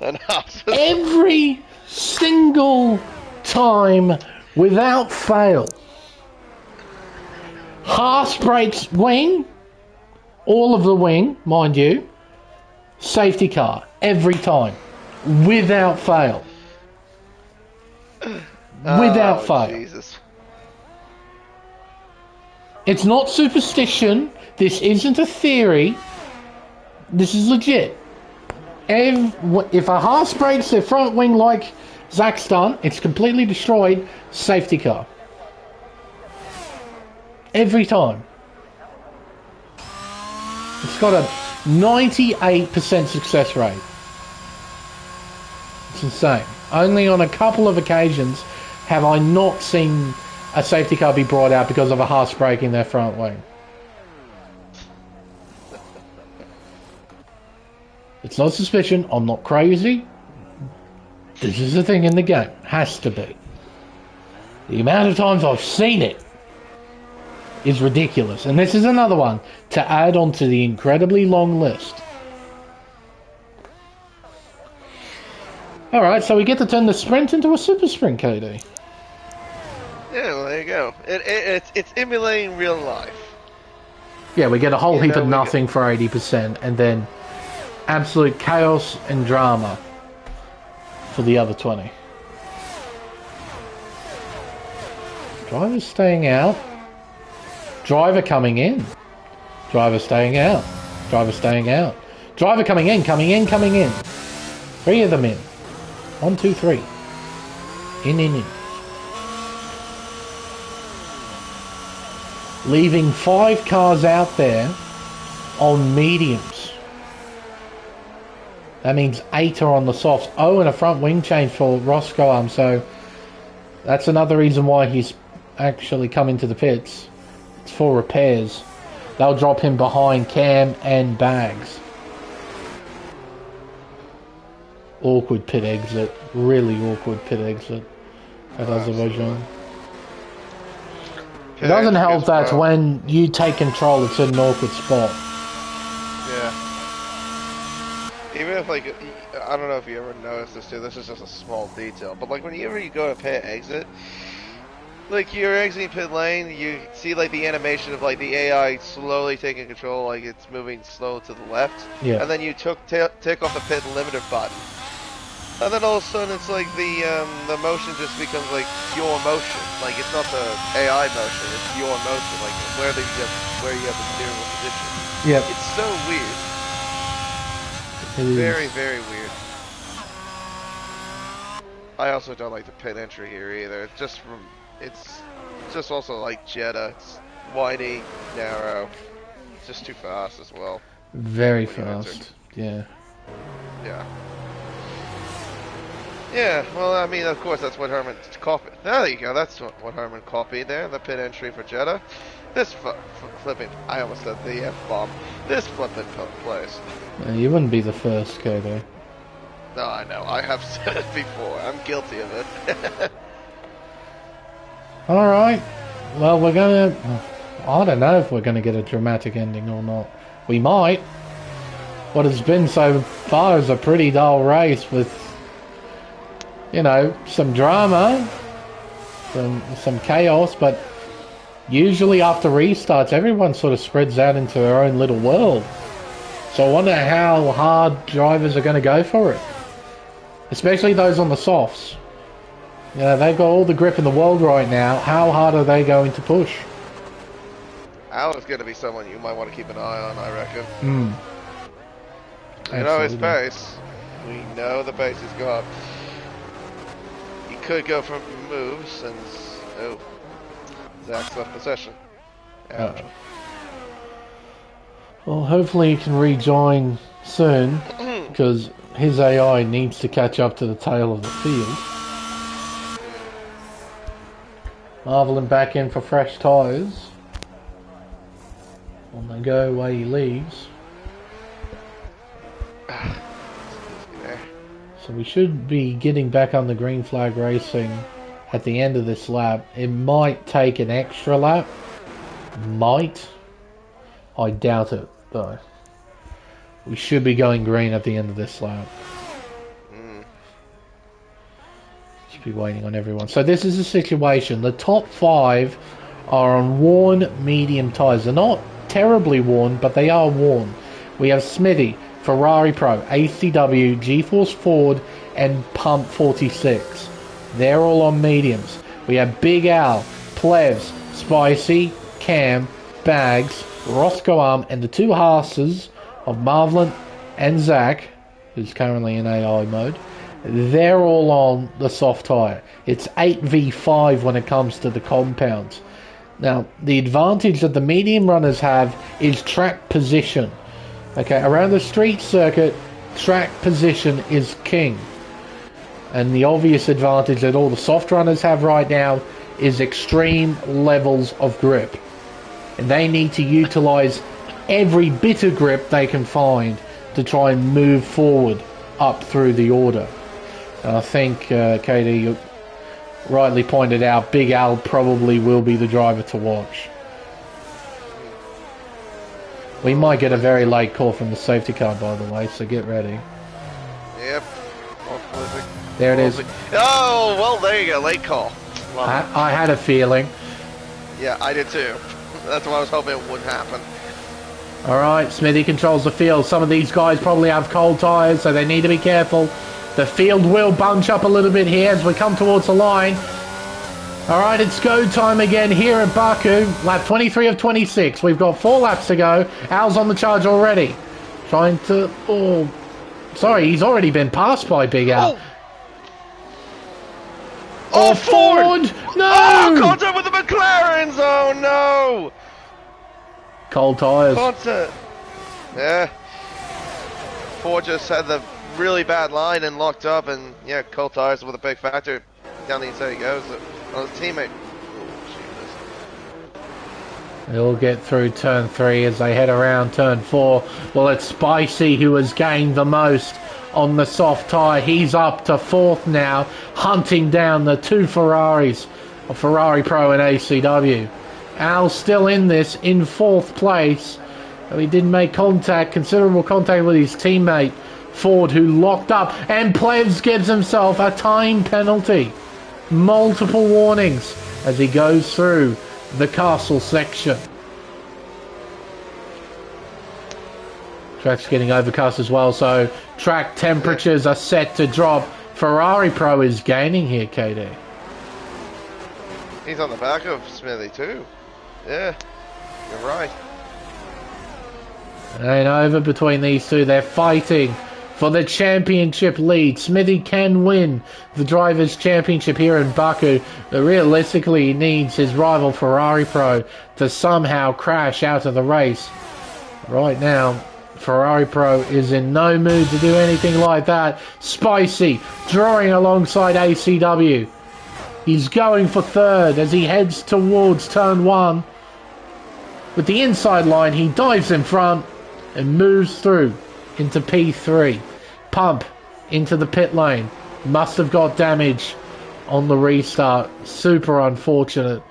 And Haas. Every single time, without fail. Haas breaks wing. All of the wing, mind you. Safety car. Every time. Without fail. Without fail. Jesus. It's not superstition. This isn't a theory. This is legit. If a Haas breaks their front wing like Zach's done, it's completely destroyed. Safety car. Every time. It's got a 98% success rate. It's insane. Only on a couple of occasions have I not seen a safety car be brought out because of a Haas breaking their front wing. It's not suspicion. I'm not crazy. This is a thing in the game. Has to be. The amount of times I've seen it is ridiculous. And this is another one to add on to the incredibly long list. Alright, so we get to turn the sprint into a super sprint, KD. Yeah, well, there you go. It's emulating real life. Yeah, we get a whole heap of nothing for 80%, and then absolute chaos and drama for the other 20. Driver staying out. Driver coming in. Driver staying out. Driver staying out. Driver coming in, coming in, coming in. 3 of them in. 1, 2, 3. In. Leaving 5 cars out there on mediums. That means 8 are on the softs. Oh, and a front wing change for Roscoe. So that's another reason why he's actually come into the pits. It's for repairs. They'll drop him behind Cam and Bags. Awkward pit exit. Really awkward pit exit at Azerbaijan. It doesn't help that when you take control, it's in an awkward spot. Yeah. Even if, like, I don't know if you ever noticed this too, this is just a small detail, but like whenever you go to pit exit, like you're exiting pit lane, you see like the animation of like the AI slowly taking control, like it's moving slow to the left, yeah. And then you take off the pit limiter button. And then all of a sudden, it's like the motion just becomes like pure motion. Like it's not the AI motion; it's pure motion. Like where you have the steering wheel position. Yep. It's so weird. It Very, is. very weird. I also don't like the pit entry here either. It's just also like Jeddah. It's windy, narrow. It's just too fast as well. Very fast. Yeah. Yeah. Yeah, well, I mean, of course, that's what Herman copied. There you go, that's what Herman copied there, the pit entry for Jeddah. This flipping, I almost said the F-bomb. This flipping took place. You wouldn't be the first, Kodo. No, I know, I have said it before. I'm guilty of it. Alright. Well, we're gonna... I don't know if we're gonna get a dramatic ending or not. We might. What has been so far is a pretty dull race with, you know, some drama, some chaos, but usually after restarts, everyone sort of spreads out into their own little world. So I wonder how hard drivers are going to go for it. Especially those on the softs. You know, they've got all the grip in the world right now. How hard are they going to push? Al is going to be someone you might want to keep an eye on, I reckon. You know his pace. We know the pace he's got. He could go for moves since... Oh. Zach's left possession. Ouch. Well, hopefully he can rejoin soon, because his AI needs to catch up to the tail of the field. Marvelin back in for fresh tyres. On the go, away he leaves. So we should be getting back on the green flag racing at the end of this lap. It might take an extra lap. Might. I doubt it, though. We should be going green at the end of this lap. Should be waiting on everyone. So this is the situation. The top 5 are on worn medium tyres. They're not terribly worn, but they are worn. We have Smithy, Ferrari Pro, ACW, GeForce Ford, and Pump 46. They're all on mediums. We have Big Al, Plevs, Spicy, Cam, Bags, Roscoe Arm, and the 2 Haas's of Marvelin and Zach, who's currently in AI mode. They're all on the soft tyre. It's 8v5 when it comes to the compounds. Now, the advantage that the medium runners have is track position. Okay, around the street circuit, track position is king. And the obvious advantage that all the soft runners have right now is extreme levels of grip. And they need to utilise every bit of grip they can find to try and move forward up through the order. And I think, Katie, you rightly pointed out, Big Al probably will be the driver to watch. We might get a very late call from the safety car, by the way, so get ready. Yep. There it is. Oh, well, there you go. Late call. I had a feeling. Yeah, I did too. That's why I was hoping it wouldn't happen. Alright, Smithy controls the field. Some of these guys probably have cold tyres, so they need to be careful. The field will bunch up a little bit here as we come towards the line. Alright, it's go time again here at Baku. Lap 23 of 26. We've got 4 laps to go. Al's on the charge already. Trying to... Oh, sorry, he's already been passed by Big Al. Oh, Ford! No! Oh, contact with the McLarens! Oh, no! Cold tyres. Contact. Yeah. Ford just had the really bad line and locked up, and yeah, cold tyres with a big factor. Down the inside he goes. On his teammate. They'll get through turn 3 as they head around turn 4. Well, it's Spicy who has gained the most on the soft tyre. He's up to 4th now, hunting down the 2 Ferraris, a Ferrari Pro and ACW. Al's still in this, in 4th place. He didn't make contact, considerable contact with his teammate Ford, who locked up, and Plevs gives himself a time penalty. Multiple warnings as he goes through the castle section. Track's getting overcast as well, so track temperatures are set to drop Ferrari Pro is gaining here, KD. He's on the back of Smithy too. Yeah, you're right. It ain't over between these two. They're fighting for the championship lead. Smithy can win the Drivers' Championship here in Baku, but realistically he needs his rival Ferrari Pro to somehow crash out of the race. Right now, Ferrari Pro is in no mood to do anything like that. Spicy drawing alongside ACW. He's going for third as he heads towards turn 1. With the inside line, he dives in front and moves through into P3. Pump into the pit lane. Must have got damage on the restart. Super unfortunate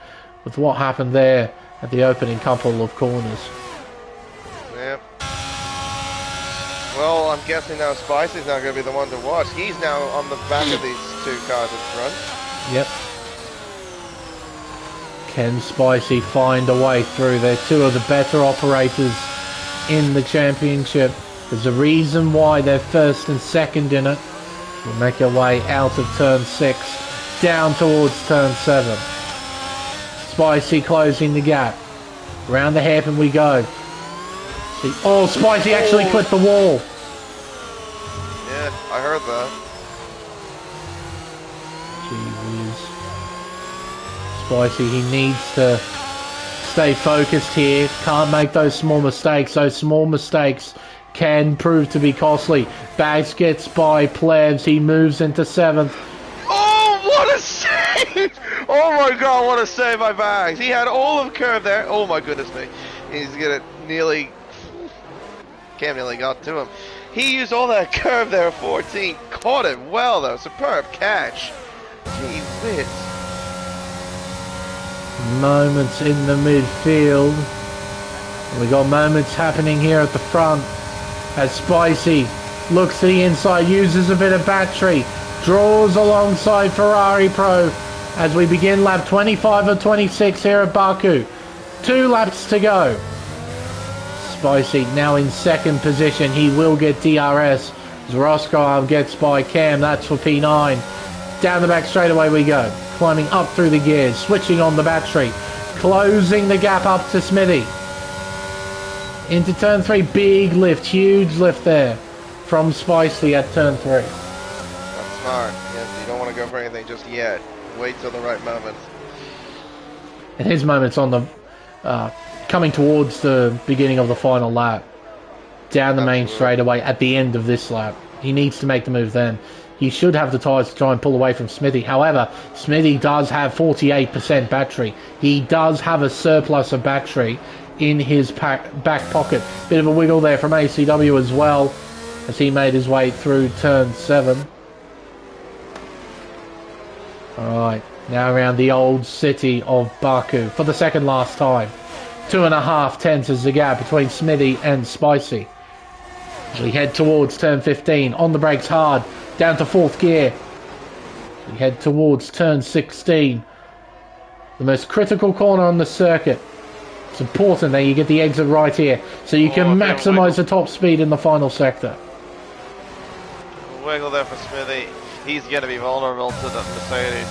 with what happened there at the opening couple of corners. Yep. Well, I'm guessing now Spicy's not going to be the one to watch. He's now on the back of these two cars in front. Yep. Can Spicy find a way through? They're two of the better operators in the championship. There's a reason why they're first and second in it. We'll make our way out of turn 6, down towards turn 7. Spicy closing the gap. Round the hairpin we go. See, oh, Spicy actually clipped the wall. Yeah, I heard that. Gee whiz. Spicy, he needs to stay focused here. Can't make those small mistakes. Those small mistakes can prove to be costly. Bags gets by Plebs. He moves into 7th. Oh, what a save! Oh my god, what a save by Bags. He had all of curve there. Oh my goodness me. He's gonna nearly... Cam nearly got to him. He used all that curve there, 14. Caught it well though. Superb catch. Gee whiz. Moments in the midfield. We got moments happening here at the front as Spicy looks to the inside, uses a bit of battery, draws alongside Ferrari Pro as we begin lap 25 or 26 here at Baku. 2 laps to go. Spicy now in second position. He will get DRS as Roscoe gets by Cam. That's for P9. Down the back straightaway we go. Climbing up through the gears, switching on the battery, closing the gap up to Smithy. Into turn 3, big lift, huge lift there from Spicy at turn 3. That's smart. Yes, you don't want to go for anything just yet. Wait till the right moment. And his moment's on the coming towards the beginning of the final lap. Down the main straightaway at the end of this lap. He needs to make the move then. He should have the tyres to try and pull away from Smithy. However, Smithy does have 48% battery. He does have a surplus of battery in his back pocket. Bit of a wiggle there from ACW as well as he made his way through turn 7. Alright, now around the old city of Baku for the second last time. 2.5 tenths is the gap between Smithy and Spicy. We head towards turn 15. On the brakes hard. Down to 4th gear. We head towards turn 16. The most critical corner on the circuit. It's important that you get the exit right here so you can maximise the top speed in the final sector. Wiggle there for Smithy. He's going to be vulnerable to the Mercedes.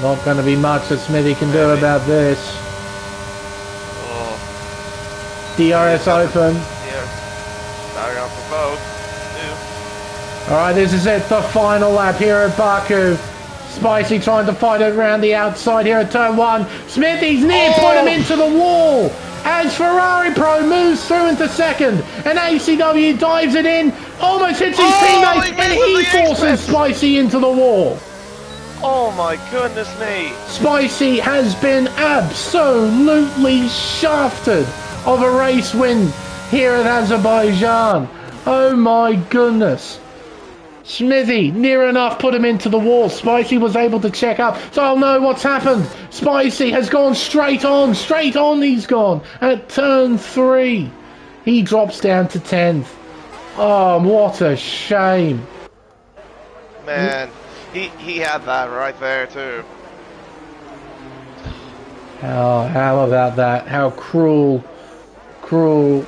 Not going to be much that Smithy can do about this. Oh. DRS open. Yeah. Starting off for both. Alright, this is it. The final lap here at Baku. Spicy trying to fight it around the outside here at turn 1. Smithy's near put him into the wall as Ferrari Pro moves through into second and ACW dives it in, almost hits his teammate, and he forces Spicy into the wall. Oh my goodness me. Spicy has been absolutely shafted of a race win here at Azerbaijan. Oh my goodness. Smithy, near enough, put him into the wall. Spicy was able to check up. So I'll know what's happened. Spicy has gone straight on he's gone. At turn 3, he drops down to 10th. Oh, what a shame. Man, he had that right there too. Oh, how about that? How cruel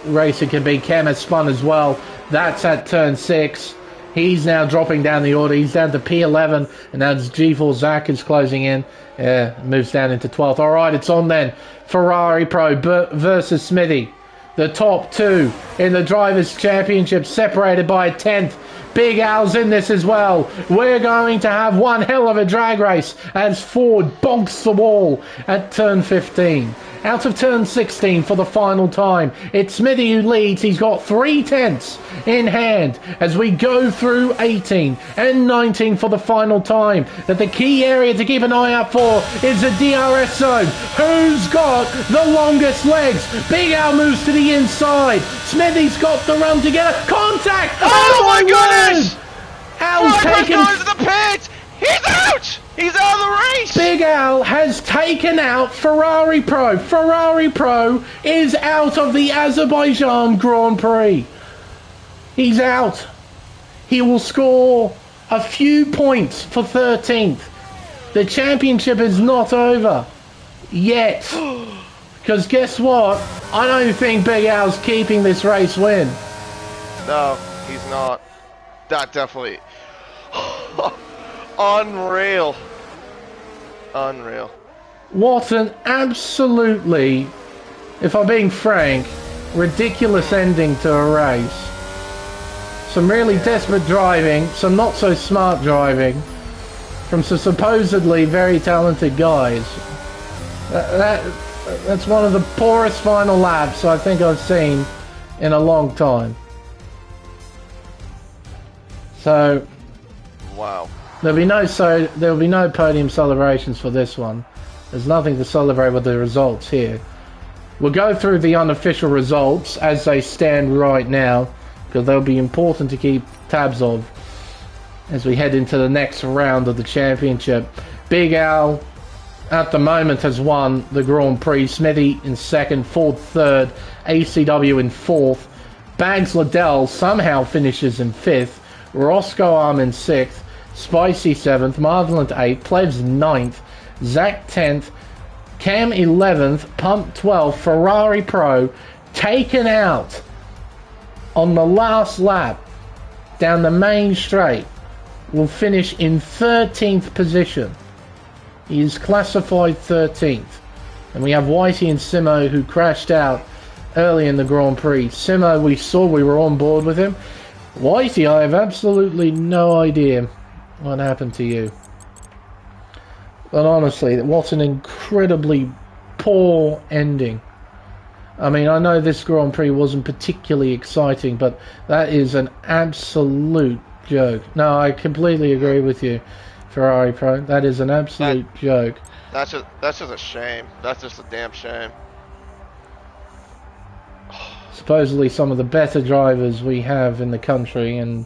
racing can be. Cam has spun as well. That's at turn 6. He's now dropping down the order. He's down to P11, and now G4 Zach is closing in. Yeah, moves down into 12th. All right, it's on then. Ferrari Pro versus Smithy. The top two in the Drivers' Championship, separated by a 10th. Big Al's in this as well. We're going to have one hell of a drag race as Ford bonks the wall at turn 15. Out of turn 16 for the final time. It's Smithy who leads. He's got 3/10 in hand as we go through 18 and 19 for the final time. That the key area to keep an eye out for is the DRS zone. Who's got the longest legs? Big Al moves to the inside. Smithy's got the run together. Contact! Oh my goodness! Al's taken... going to the pit! He's out! He's out of the race! Big Al has taken out Ferrari Pro. Ferrari Pro is out of the Azerbaijan Grand Prix. He's out. He will score a few points for 13th. The championship is not over yet. Because guess what? I don't think Big Al's keeping this race win. No, he's not. That definitely... Unreal. Unreal. What an absolutely, if I'm being frank, ridiculous ending to a race. Some really desperate driving, some not so smart driving, from some supposedly very talented guys. That's one of the poorest final laps I think I've seen in a long time. So, wow. There'll be no podium celebrations for this one. There's nothing to celebrate with the results here. We'll go through the unofficial results as they stand right now, because they'll be important to keep tabs of as we head into the next round of the championship. Big Al, at the moment, has won the Grand Prix. Smithy in second, Ford third, ACW in fourth. Bags Liddell somehow finishes in fifth. Roscoe Arm in sixth. Spicy 7th, Marvelant 8th, Plebs 9th, Zach 10th, Cam 11th, Pump 12th, Ferrari Pro taken out on the last lap down the main straight, will finish in 13th position. He is classified 13th. And we have Whitey and Simo who crashed out early in the Grand Prix. Simo, we were on board with him. Whitey, I have absolutely no idea what happened to you. But honestly, what an incredibly poor ending. I mean, I know this Grand Prix wasn't particularly exciting, but that is an absolute joke. No, I completely agree with you, Ferrari Pro. That is an absolute joke. That's just a shame. That's just a damn shame. Supposedly some of the better drivers we have in the country, and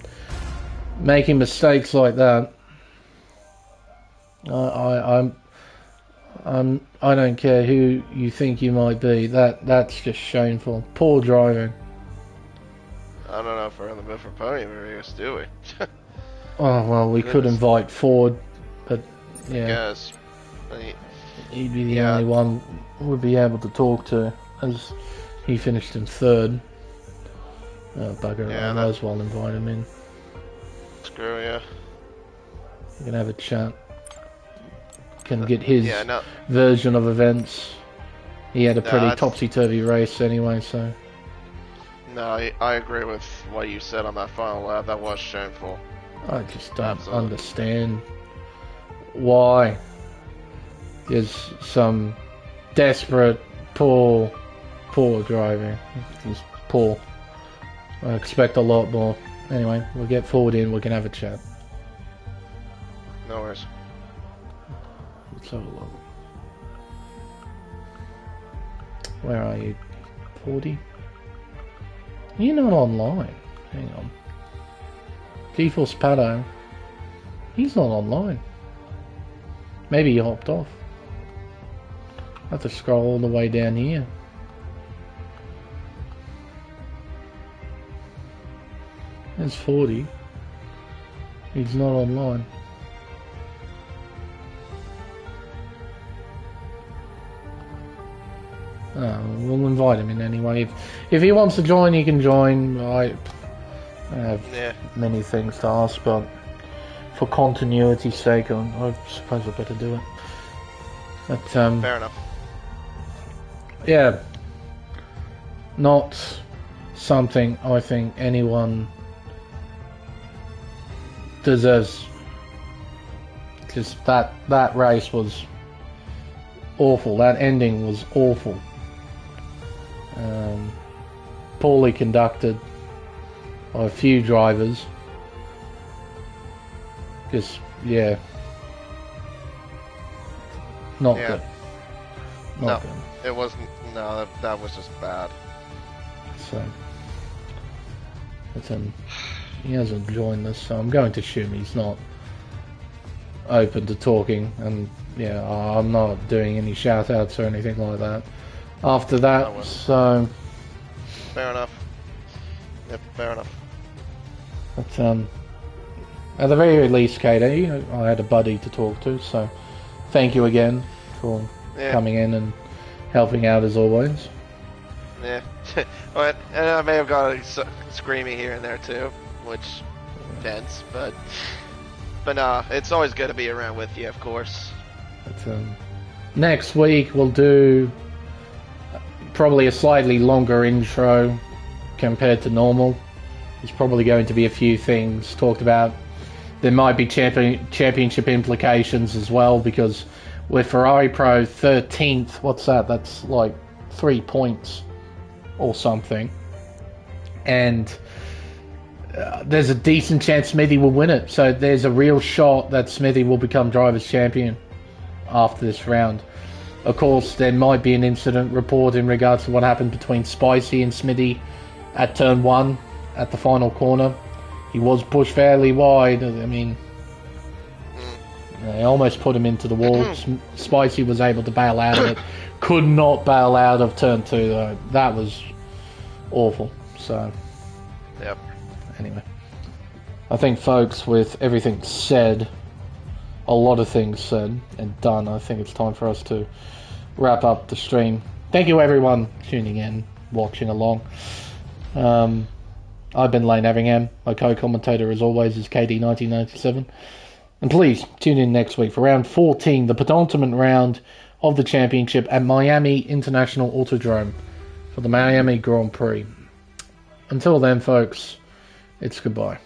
making mistakes like that. I don't care who you think you might be. That's just shameful. Poor driving. I don't know if we're in the mood for podium areas, do we? Oh well, we could invite Ford, but yeah. Yes. He'd be the only one we'd be able to talk to, as he finished in third. Oh bugger! I might as well invite him in. Screw yeah. You can have a chat. Can get his version of events. He had a pretty topsy-turvy race anyway, so... No, I agree with what you said on that final lap. That was shameful. I just don't understand why there's some desperate, poor driving. Just poor. I expect a lot more. Anyway, we'll get Ford in, we can have a chat. No worries. Let's have a look. Where are you, 40? You're not online. Hang on. GeForce Pato. He's not online. Maybe he hopped off. I have to scroll all the way down here. There's 40. He's not online. We'll invite him in anyway. If he wants to join, he can join. I have many things to ask, but for continuity's sake, I suppose I better do it. But, Fair enough. Yeah, not something I think anyone deserves, because that race was awful. That ending was awful. Poorly conducted by a few drivers. Just, yeah, not good. Not good. It wasn't. No, that was just bad. So, but he hasn't joined us, so I'm going to assume he's not open to talking. And yeah, I'm not doing any shout outs or anything like that after that. So, fair enough. Yep, fair enough. But at the very least, Katie, I had a buddy to talk to. So, thank you again for coming in and helping out as always. Yeah, and I may have got a screaming here and there too, which tense, but nah, it's always good to be around with you, of course. But, next week we'll do probably a slightly longer intro compared to normal. There's probably going to be a few things talked about. There might be championship implications as well, because with Ferrari Pro 13th, what's that? That's like 3 points or something. And there's a decent chance Smithy will win it. So there's a real shot that Smithy will become Drivers' Champion after this round. Of course, there might be an incident report in regards to what happened between Spicy and Smithy at turn 1 at the final corner. He was pushed fairly wide. I mean, they almost put him into the wall. Spicy was able to bail out of it. Could not bail out of turn 2 though. That was awful. So, yep. Anyway, I think, folks, with everything said, a lot of things said and done, I think it's time for us to wrap up the stream. Thank you everyone tuning in, watching along. I've been Lane Everingham. My co-commentator as always is KD1997. And please tune in next week for round 14, the penultimate round of the championship at Miami International Autodrome for the Miami Grand Prix. Until then, folks, it's goodbye.